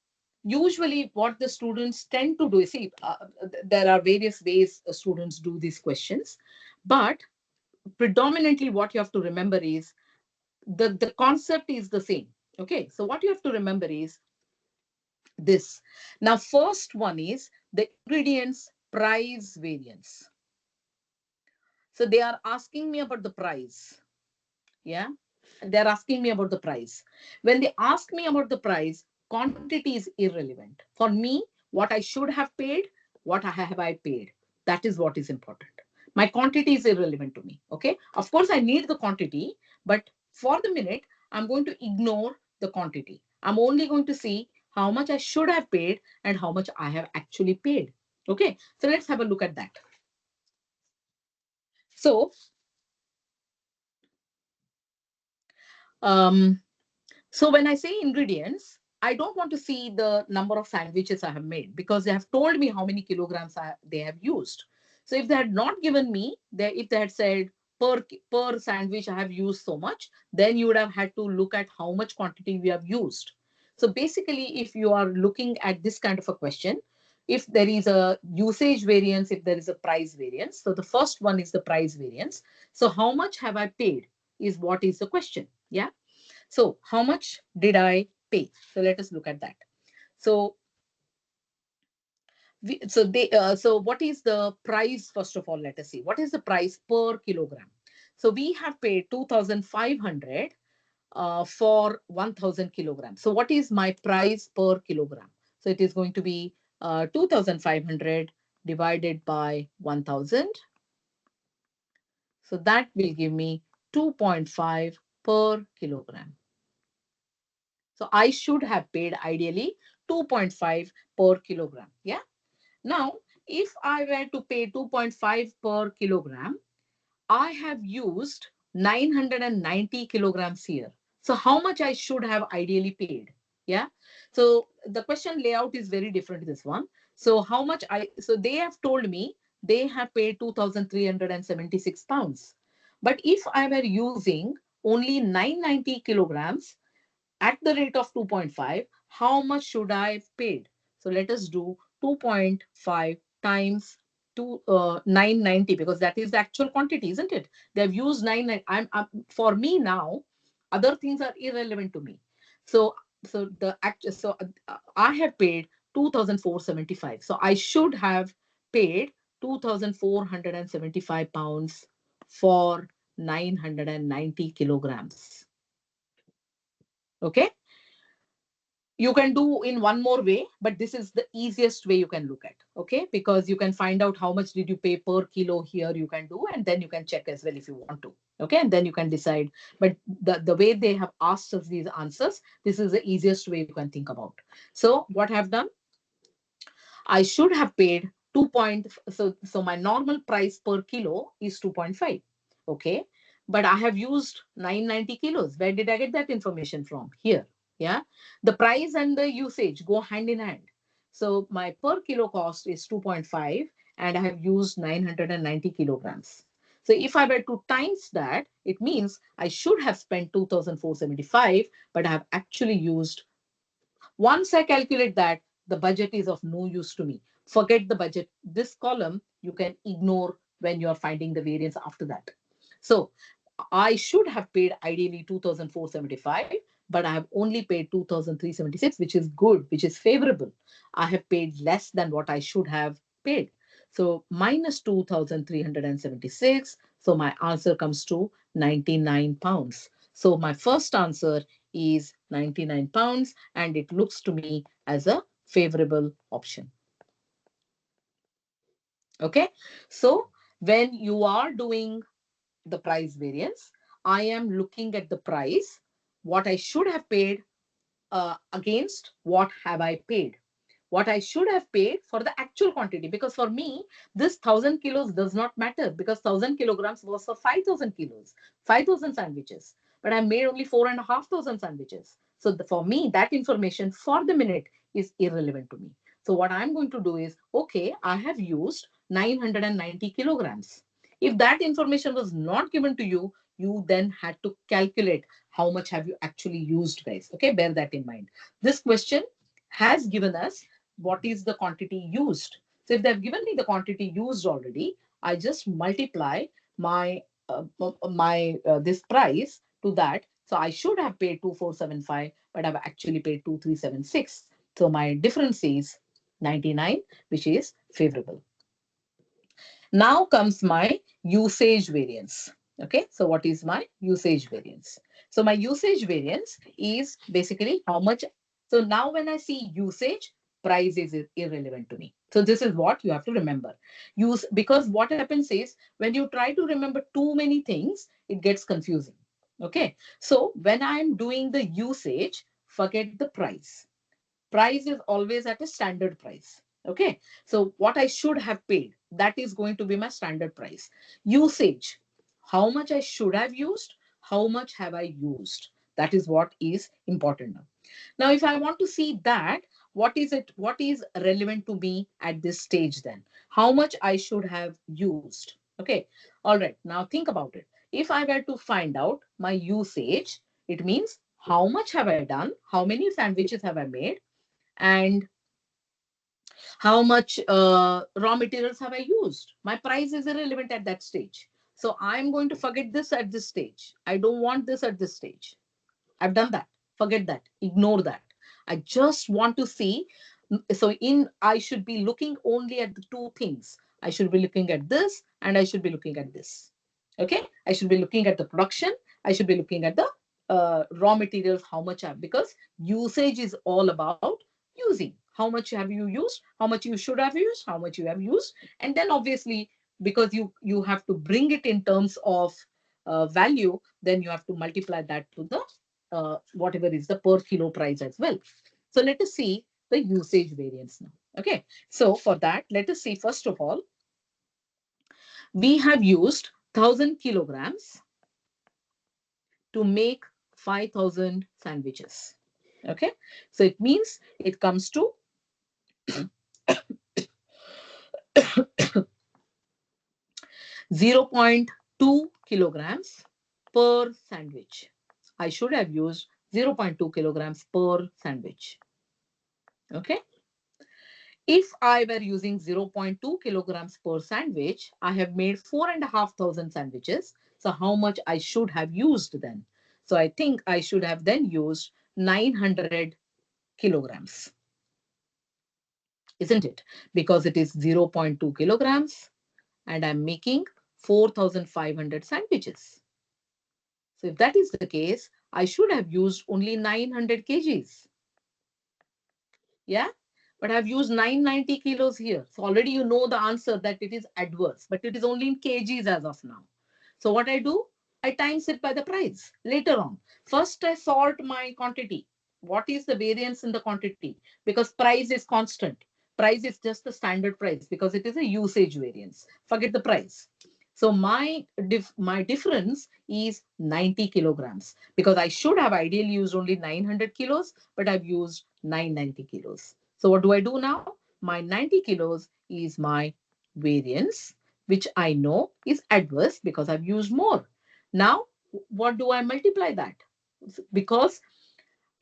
usually what the students tend to do is, see, there are various ways students do these questions, but predominantly what you have to remember is the concept is the same. Okay, so what you have to remember is this. Now, first one is the ingredients price variance. So they are asking me about the price. Yeah, they're asking me about the price. When they ask me about the price, quantity is irrelevant for me. What I should have paid, what have I paid, that is what is important. My quantity is irrelevant to me. Okay, of course I need the quantity, but for the minute I'm going to ignore the quantity. I'm only going to see how much I should have paid and how much I have actually paid. Okay, so let's have a look at that. So um So when I say ingredients, I don't want to see the number of sandwiches I have made, because they have told me how many kilograms they have used. So if they had not given me, if they had said per sandwich I have used so much, then you would have had to look at how much quantity we have used. So basically, if you are looking at this kind of a question, if there is a usage variance, if there is a price variance, so the first one is the price variance. So how much have I paid is what is the question. Yeah. So how much did I pay? So let us look at that. So so what is the price? First of all, let us see what is the price per kilogram. So we have paid 2,500 for 1,000 kilograms. So what is my price per kilogram? So it is going to be 2,500 divided by 1,000. So that will give me 2.5 per kilogram. So I should have paid ideally 2.5 per kilogram. Yeah. Now, if I were to pay 2.5 per kilogram, I have used 990 kilograms here. So how much I should have ideally paid? Yeah. So the question layout is very different, this one. So so they have told me they have paid 2,376 pounds. But if I were using only 990 kilograms, at the rate of 2.5, how much should I have paid? So let us do 2.5 times 990, because that is the actual quantity, isn't it? They have used 990. For me now, other things are irrelevant to me. So I have paid 2,475. So I should have paid 2,475 pounds for 990 kilograms. Okay, you can do in one more way, but this is the easiest way you can look at. Okay, because you can find out how much did you pay per kilo here, you can do, and then you can check as well if you want to. Okay, and then you can decide. But the way they have asked us these answers, this is the easiest way you can think about. So what I've done, I should have paid 2 point. So my normal price per kilo is 2.5. Okay. But I have used 990 kilos. Where did I get that information from? Here. Yeah. The price and the usage go hand in hand. So my per kilo cost is 2.5 and I have used 990 kilograms. So if I were to times that, it means I should have spent 2,475, but I have actually used. Once I calculate that, the budget is of no use to me. Forget the budget. This column you can ignore when you're finding the variance after that. So I should have paid ideally 2,475, but I have only paid 2,376, which is good, which is favorable. I have paid less than what I should have paid. So minus 2,376. So my answer comes to 99 pounds. So my first answer is 99 pounds, and it looks to me as a favorable option. Okay. So when you are doing the price variance, I am looking at the price, what I should have paid against what have I paid. What I should have paid for the actual quantity. Because for me, this 1,000 kilos does not matter because 1,000 kilograms was for 5,000 kilos, 5,000 sandwiches. But I made only 4,500 sandwiches. So for me, that information for the minute is irrelevant to me. So what I'm going to do is, okay, I have used 990 kilograms. If that information was not given to you, you then had to calculate how much have you actually used, guys. Okay, bear that in mind. This question has given us what is the quantity used. So if they've given me the quantity used already, I just multiply my this price to that. So I should have paid 2,475, but I've actually paid 2,376. So my difference is 99, which is favorable. Now comes my usage variance. Okay, so what is my usage variance? So my usage variance is basically how much. So now when I see usage, price is irrelevant to me. So this is what you have to remember. Use, because what happens is when you try to remember too many things, it gets confusing. Okay, so when I'm doing the usage, forget the price. Price is always at a standard price. Okay, so what I should have paid, that is going to be my standard price. Usage, how much I should have used, how much have I used, that is what is important now. Now if I want to see that, what is relevant to me at this stage, then how much I should have used. Okay, all right, now think about it. If I were to find out my usage, it means how much have I done, how many sandwiches have I made, and how much raw materials have I used. My price is irrelevant at that stage. So I'm going to forget this at this stage. I don't want this at this stage. I've done that. Forget that. Ignore that. I just want to see. So in I should be looking only at the two things. I should be looking at this and I should be looking at this. Okay. I should be looking at the production. I should be looking at the raw materials, how much I have, because usage is all about using. How much have you used? How much you should have used? How much you have used? And then obviously, because you have to bring it in terms of value, then you have to multiply that to the whatever is the per kilo price as well. So let us see the usage variance now. Okay. So for that, let us see first of all, we have used 1,000 kilograms to make 5,000 sandwiches. Okay. So it means it comes to 0.2 kilograms per sandwich. I should have used 0.2 kilograms per sandwich. Okay. If I were using 0.2 kilograms per sandwich, I have made 4,500 sandwiches. So how much I should have used then? So I think I should have then used 900 kilograms, isn't it? Because it is 0.2 kilograms and I'm making 4,500 sandwiches. So if that is the case, I should have used only 900 kgs. Yeah, but I've used 990 kilos here. So already you know the answer that it is adverse, but it is only in kgs as of now. So what I do, I times it by the price later on. First, I sort my quantity. What is the variance in the quantity? Because price is constant. Price is just the standard price because it is a usage variance. Forget the price. So my difference is 90 kilograms because I should have ideally used only 900 kilos, but I've used 990 kilos. So what do I do now? My 90 kilos is my variance, which I know is adverse because I've used more. Now, what do I multiply that? Because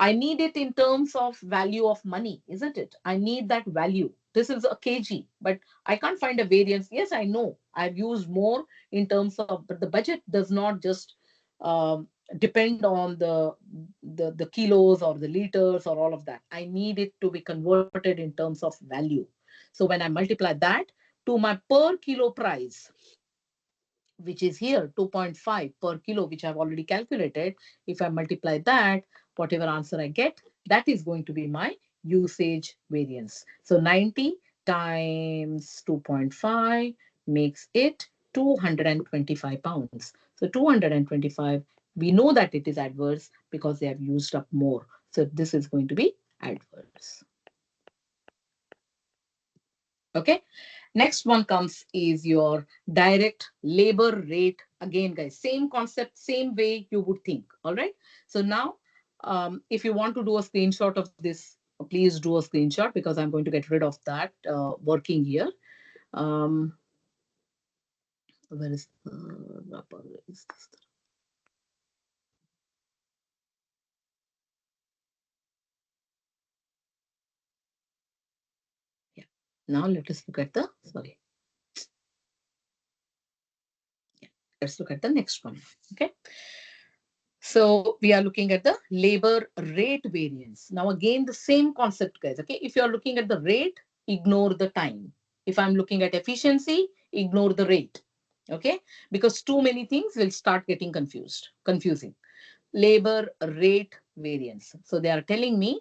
I need it in terms of value of money, isn't it? I need that value. This is a kg, but I can't find a variance. Yes, I know I've used more in terms of, but the budget does not just um, depend on the kilos or the liters or all of that. I need it to be converted in terms of value. So when I multiply that to my per kilo price, which is here 2.5 per kilo, which I've already calculated. If I multiply that, whatever answer I get, that is going to be my usage variance. So 90 times 2.5 makes it 225 pounds. So 225, we know that it is adverse because they have used up more. So this is going to be adverse. Okay. Next one comes is your direct labor rate. Again, guys, same concept, same way you would think. All right. So now, if you want to do a screenshot of this, please do a screenshot because I'm going to get rid of that working here. Um, where is is this? Yeah. Now let us look at the, sorry, let's look at the next one. Okay. So we are looking at the labor rate variance. Now again, the same concept, guys. Okay, if you are looking at the rate, ignore the time. If I'm looking at efficiency, ignore the rate. Okay, because too many things will start getting confusing. Labor rate variance. So they are telling me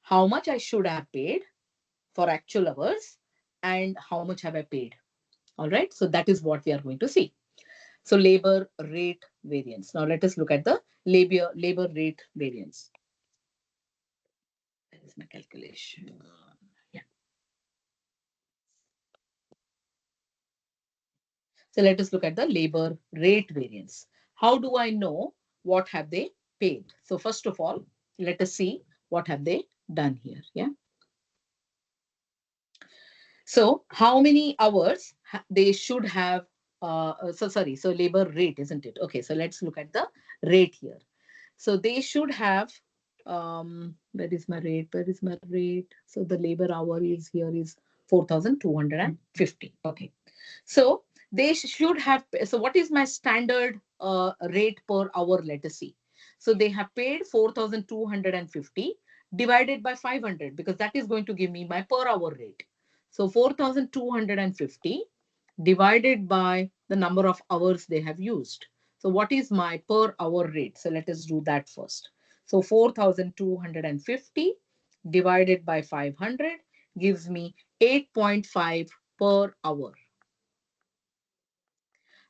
how much I should have paid for actual hours and how much have I paid. All right, so that is what we are going to see. So labor rate variance. Now let us look at the labor rate variance. That is my calculation. Yeah. So let us look at the labor rate variance. How do I know what have they paid? So first of all, let us see what have they done here. Yeah. So how many hours they should have? So sorry. So labor rate, isn't it? Okay. So let's look at the rate here. So they should have, where is my rate? Where is my rate? So the labor hour is here is 4,250. Okay. So they should have, so what is my standard rate per hour? Let us see. So they have paid 4,250 divided by 500 because that is going to give me my per hour rate. So 4,250 divided by the number of hours they have used. So what is my per hour rate? So let us do that first. So 4,250 divided by 500 gives me 8.5 per hour.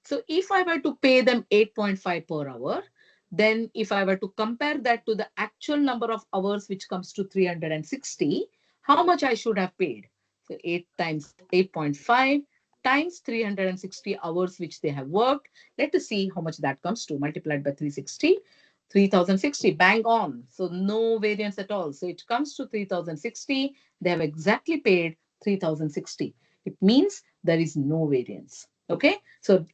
So if I were to pay them 8.5 per hour, then if I were to compare that to the actual number of hours, which comes to 360, how much I should have paid? So 8 times 8.5 times 360 hours, which they have worked. Let us see how much that comes to multiplied by 360. 3060, bang on. So no variance at all. So it comes to 3060. They have exactly paid 3060. It means there is no variance. Okay. So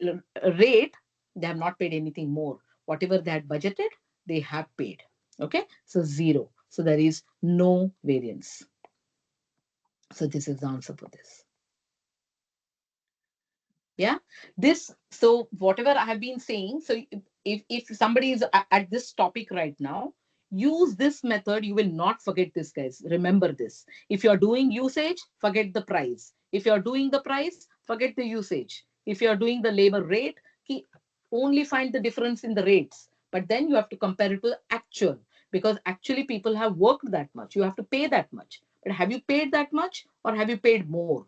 rate, they have not paid anything more. Whatever they had budgeted, they have paid. Okay. So zero. So there is no variance. So this is the answer for this. Yeah. This, so whatever I have been saying, so if somebody is at this topic right now, use this method. You will not forget this, guys. Remember this. If you're doing usage, forget the price. If you're doing the price, forget the usage. If you're doing the labor rate, only find the difference in the rates, but then you have to compare it to the actual, because actually people have worked that much, you have to pay that much. But have you paid that much or have you paid more?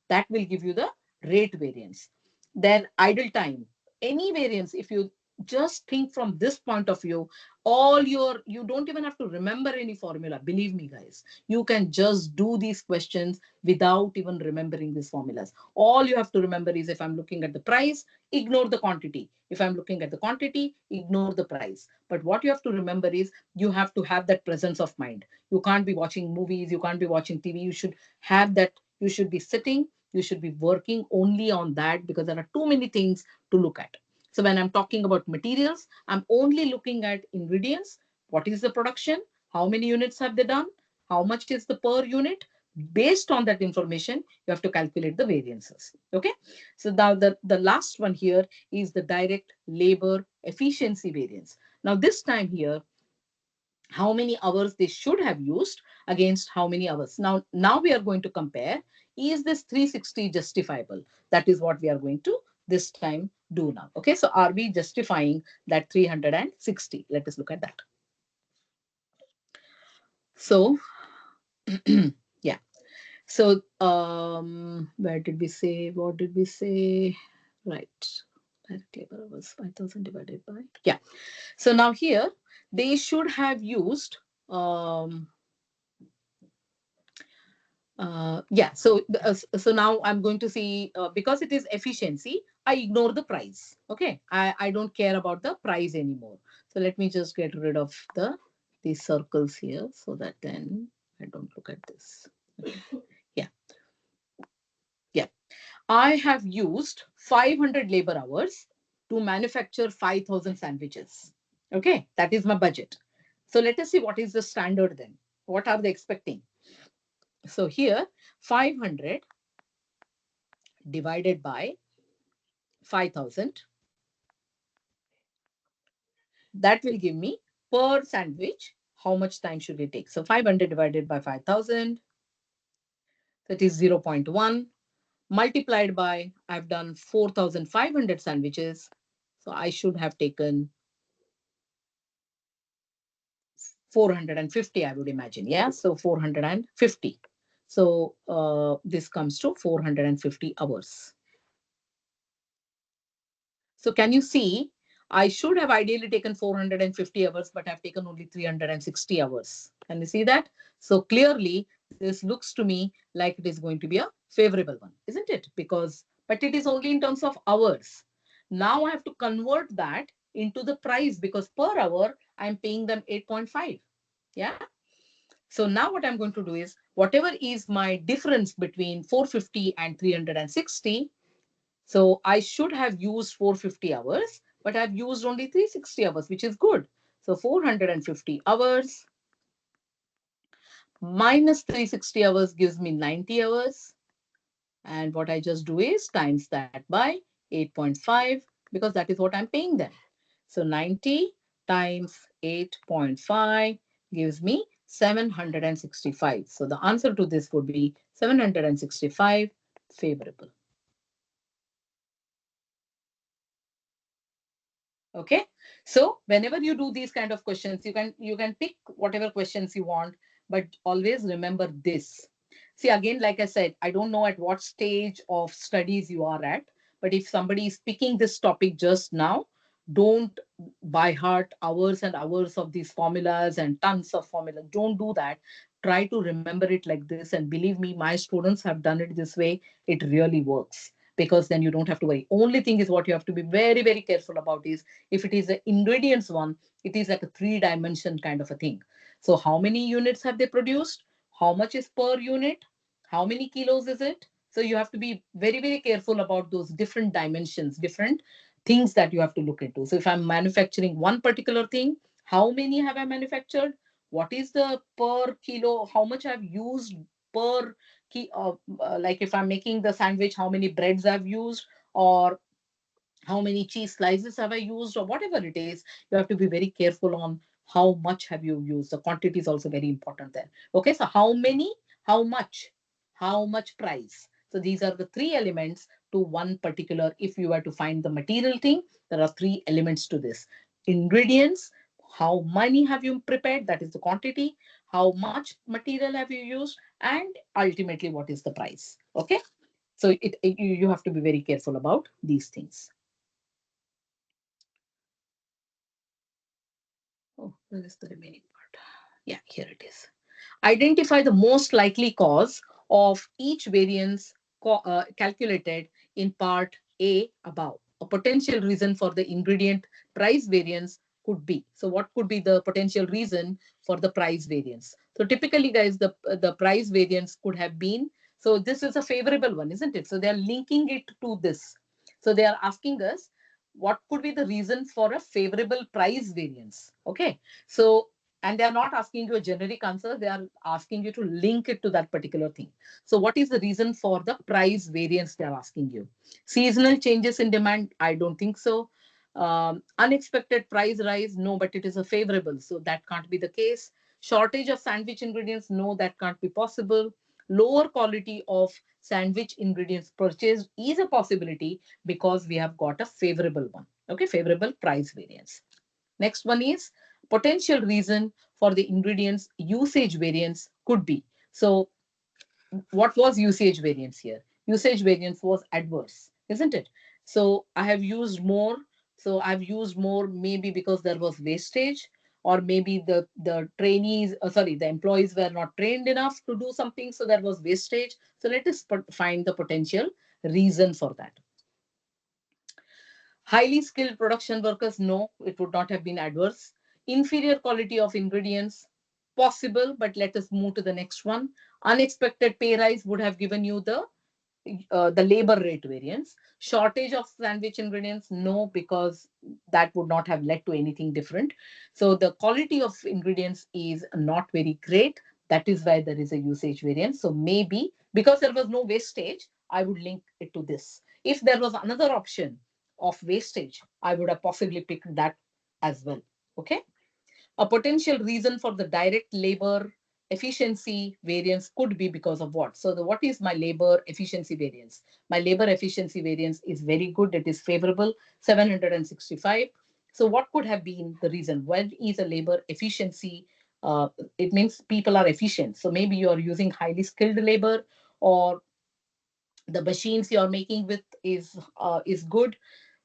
That will give you the rate variance. Then idle time, any variance, if you just think from this point of view, all your, you don't even have to remember any formula. Believe me, guys, you can just do these questions without even remembering these formulas. All you have to remember is, if I'm looking at the price, ignore the quantity. If I'm looking at the quantity, ignore the price. But what you have to remember is, you have to have that presence of mind. You can't be watching movies, you can't be watching TV. You should have that, you should be sitting You should be working only on that because there are too many things to look at. So when I'm talking about materials, I'm only looking at ingredients. What is the production? How many units have they done? How much is the per unit? Based on that information, you have to calculate the variances. Okay. So now the last one here is the direct labor efficiency variance. Now this time here, how many hours they should have used against how many hours. Now we are going to compare, is this 360 justifiable? That is what we are going to this time do now. Okay, so are we justifying that 360? Let us look at that. So yeah, so where did we say, what did we say? Right, direct labor was 5,000 divided by, yeah. So now here they should have used yeah, so now I'm going to see, because it is efficiency, I ignore the price. Okay, I don't care about the price anymore. So let me just get rid of these circles here so that then I don't look at this. Okay. Yeah, yeah. I have used 500 labor hours to manufacture 5,000 sandwiches. Okay, that is my budget. So let us see what is the standard then. What are they expecting? So here, 500 divided by 5,000, that will give me per sandwich how much time should it take. So 500 divided by 5,000, that is 0.1, multiplied by, I've done 4,500 sandwiches, so I should have taken 450, I would imagine. Yeah, so 450. So this comes to 450 hours. So can you see, I should have ideally taken 450 hours, but I've taken only 360 hours. Can you see that? So clearly, this looks to me like it is going to be a favorable one, isn't it? Because, but it is only in terms of hours. Now I have to convert that into the price because per hour, I'm paying them 8.5. Yeah. So now what I'm going to do is whatever is my difference between 450 and 360, so I should have used 450 hours, but I've used only 360 hours, which is good. So 450 hours minus 360 hours gives me 90 hours. And what I just do is times that by 8.5 because that is what I'm paying them. So 90 times 8.5 gives me 765. So the answer to this would be 765, favorable. Okay, so whenever you do these kind of questions, you can pick whatever questions you want, but always remember this. See, again, like I said, I don't know at what stage of studies you are at, but if somebody is picking this topic just now, don't by heart hours and hours of these formulas and tons of formula. Don't do that. Try to remember it like this, and believe me, my students have done it this way. It really works because then you don't have to worry. Only thing is what you have to be very, very careful about is if it is an ingredients one, it is like a three-dimension kind of a thing. So how many units have they produced? How much is per unit? How many kilos is it? So you have to be very, very careful about those different dimensions, different things that you have to look into. So if I'm manufacturing one particular thing, how many have I manufactured? What is the per kilo? How much I've used per like if I'm making the sandwich, how many breads I've used, or how many cheese slices have I used, or whatever it is. You have to be very careful on how much have you used. The quantity is also very important there. Okay, so how many, how much price. So these are the three elements to one particular. If you were to find the material thing, there are three elements to this: ingredients, how many have you prepared, that is the quantity, how much material have you used, and ultimately what is the price. Okay, so you have to be very careful about these things. Oh, where is the remaining part? Yeah, here it is. Identify the most likely cause of each variance calculated in part A above. A potential reason for the ingredient price variance could be. So what could be the potential reason for the price variance? So typically, guys, the price variance could have been So this is a favorable one, isn't it? So they are linking it to this. So they are asking us what could be the reason for a favorable price variance. Okay. So, and they are not asking you a generic answer, they are asking you to link it to that particular thing. So, what is the reason for the price variance? They are asking you. Seasonal changes in demand? I don't think so. Unexpected price rise? No, but it is a favorable. So, that can't be the case. Shortage of sandwich ingredients? No, that can't be possible. Lower quality of sandwich ingredients purchased is a possibility because we have got a favorable one. Okay, favorable price variance. Next one is potential reason for the ingredients usage variance could be. So what was usage variance here? Usage variance was adverse, isn't it? So I have used more. So I've used more maybe because there was wastage, or maybe the trainees, sorry, the employees were not trained enough to do something, so there was wastage. So let us find the potential reason for that. Highly skilled production workers, no, it would not have been adverse. Inferior quality of ingredients, possible, but let us move to the next one. Unexpected pay rise would have given you the labor rate variance. Shortage of sandwich ingredients, no, because that would not have led to anything different. So the quality of ingredients is not very great. That is why there is a usage variance. So maybe because there was no wastage, I would link it to this. If there was another option of wastage, I would have possibly picked that as well. Okay. A potential reason for the direct labor efficiency variance could be because of what? So, what is my labor efficiency variance? My labor efficiency variance is very good. It is favorable, 765. So, what could have been the reason? When is a labor efficiency? It means people are efficient. So, maybe you are using highly skilled labor, or the machines you're making with is good.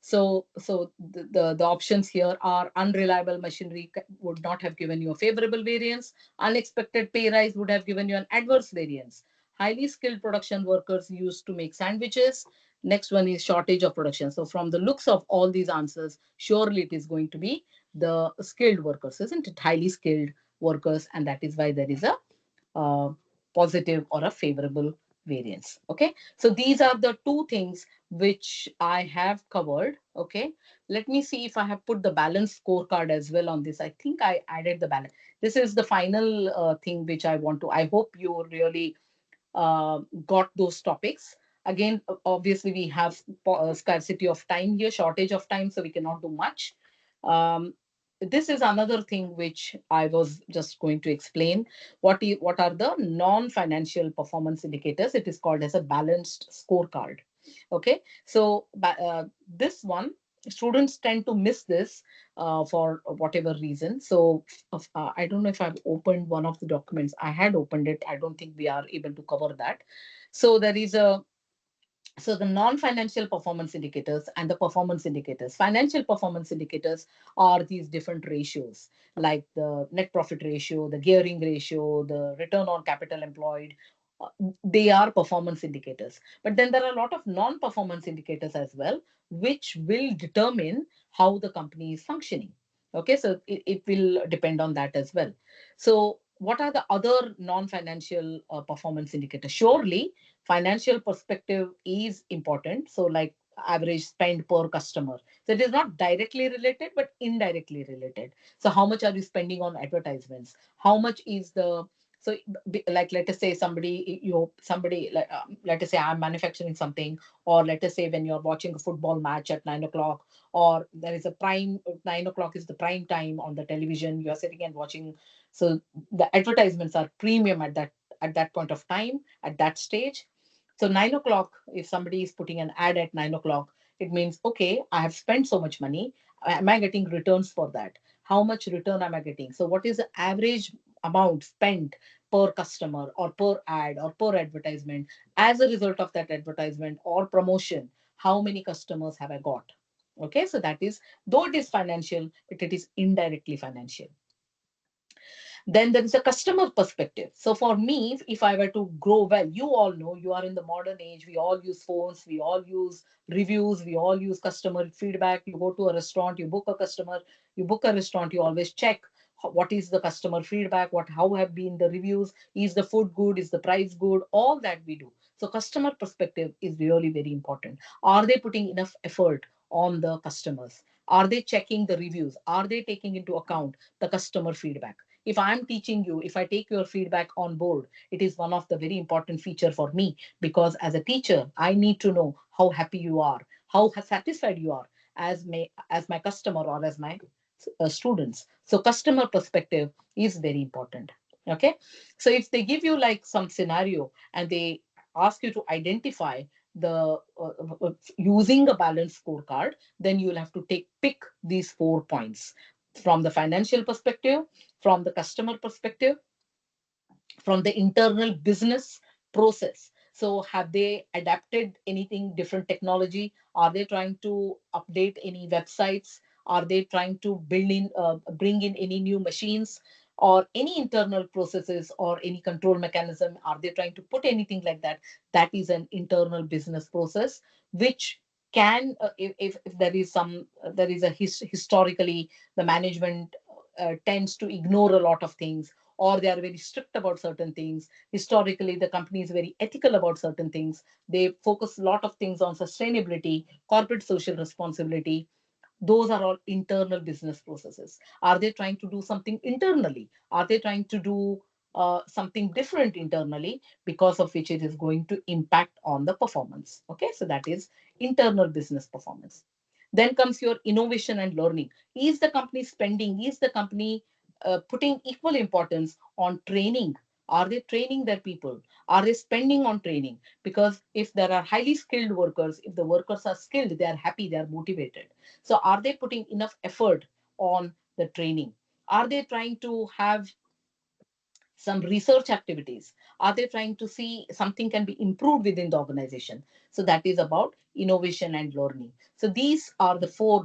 So the options here are unreliable machinery would not have given you a favorable variance. Unexpected pay rise would have given you an adverse variance. Highly skilled production workers used to make sandwiches. Next one is shortage of production. So from the looks of all these answers, surely it is going to be the skilled workers, isn't it? Highly skilled workers, and that is why there is a uh, positive or a favorable variance. Okay, so these are the two things which I have covered. Okay, let me see if I have put the balance scorecard as well on this. I think I added the balance. This is the final thing which I want to. I hope you really got those topics. Again, obviously, we have scarcity of time here, shortage of time, so we cannot do much. Um, this is another thing which I was just going to explain. What are the non-financial performance indicators? It is called as a balanced scorecard. Okay, so this one, students tend to miss this for whatever reason. So I don't know if I've opened one of the documents. I had opened it. I don't think we are able to cover that. So there is a so the non-financial performance indicators and the performance indicators. Financial performance indicators are these different ratios, like the net profit ratio, the gearing ratio, the return on capital employed. Uh, They are performance indicators. But then there are a lot of non-performance indicators as well, which will determine how the company is functioning. Okay, so it will depend on that as well. So what are the other non-financial performance indicators? Surely financial perspective is important. So like average spend per customer, so it is not directly related but indirectly related. So how much are you spending on advertisements? How much is the so like let us say somebody like let us say I'm manufacturing something, or let us say when you're watching a football match at 9 o'clock, or there is a prime 9 o'clock is the prime time on the television, you're sitting and watching. So the advertisements are premium at that point of time, at that stage. So 9 o'clock, if somebody is putting an ad at 9 o'clock, it means, okay, I have spent so much money. Am I getting returns for that? How much return am I getting? So what is the average amount spent per customer or per ad or per advertisement as a result of that advertisement or promotion? How many customers have I got? Okay, so that is, though it is financial, but it is indirectly financial. Then there is a customer perspective. So for me, if I were to grow well, you all know you are in the modern age. We all use phones, we all use reviews, we all use customer feedback. You go to a restaurant, you book a customer, you book a restaurant, you always check what is the customer feedback, how have been the reviews, is the food good, is the price good, all that we do. So customer perspective is really very important. Are they putting enough effort on the customers? Are they checking the reviews? Are they taking into account the customer feedback? If I'm teaching you, if I take your feedback on board, it is one of the very important feature for me, because as a teacher, I need to know how happy you are, how satisfied you are as my customer or as my students. So customer perspective is very important. Okay, so if they give you like some scenario and they ask you to identify the using a balanced scorecard, then you'll have to take pick these 4 points: from the financial perspective, from the customer perspective, from the internal business process. So have they adapted anything different technology? Are they trying to update any websites? Are they trying to bring in any new machines or any internal processes or any control mechanism? Are they trying to put anything like that? That is an internal business process, which can, if there is some, there is a historically the management tends to ignore a lot of things, or they are very strict about certain things. Historically, the company is very ethical about certain things. They focus a lot of things on sustainability, corporate social responsibility. Those are all internal business processes. Are they trying to do something internally? Are they trying to do something different internally, because of which it is going to impact on the performance? Okay, so that is internal business performance. Then comes your innovation and learning. Is the company spending, is the company putting equal importance on training? Are they training their people? Are they spending on training? Because if there are highly skilled workers, if the workers are skilled, they are happy, they are motivated. So are they putting enough effort on the training? Are they trying to have some research activities? Are they trying to see something can be improved within the organization? So that is about innovation and learning. So these are the four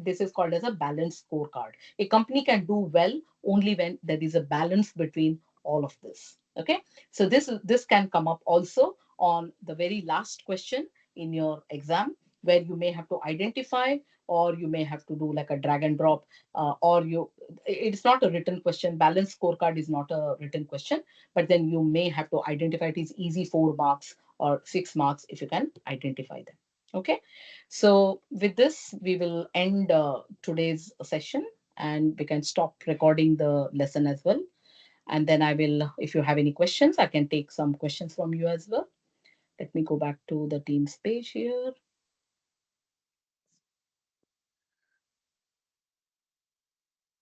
this is called as a balanced scorecard. A company can do well only when there is a balance between all of this. Okay, so this can come up also on the very last question in your exam, where you may have to identify, or you may have to do like a drag and drop, or you it's not a written question. Balanced scorecard is not a written question, but then you may have to identify. It is easy, 4 marks or 6 marks if you can identify them. Okay, so with this we will end today's session, and we can stop recording the lesson as well. And then I will, if you have any questions, I can take some questions from you as well. Let me go back to the Teams page here.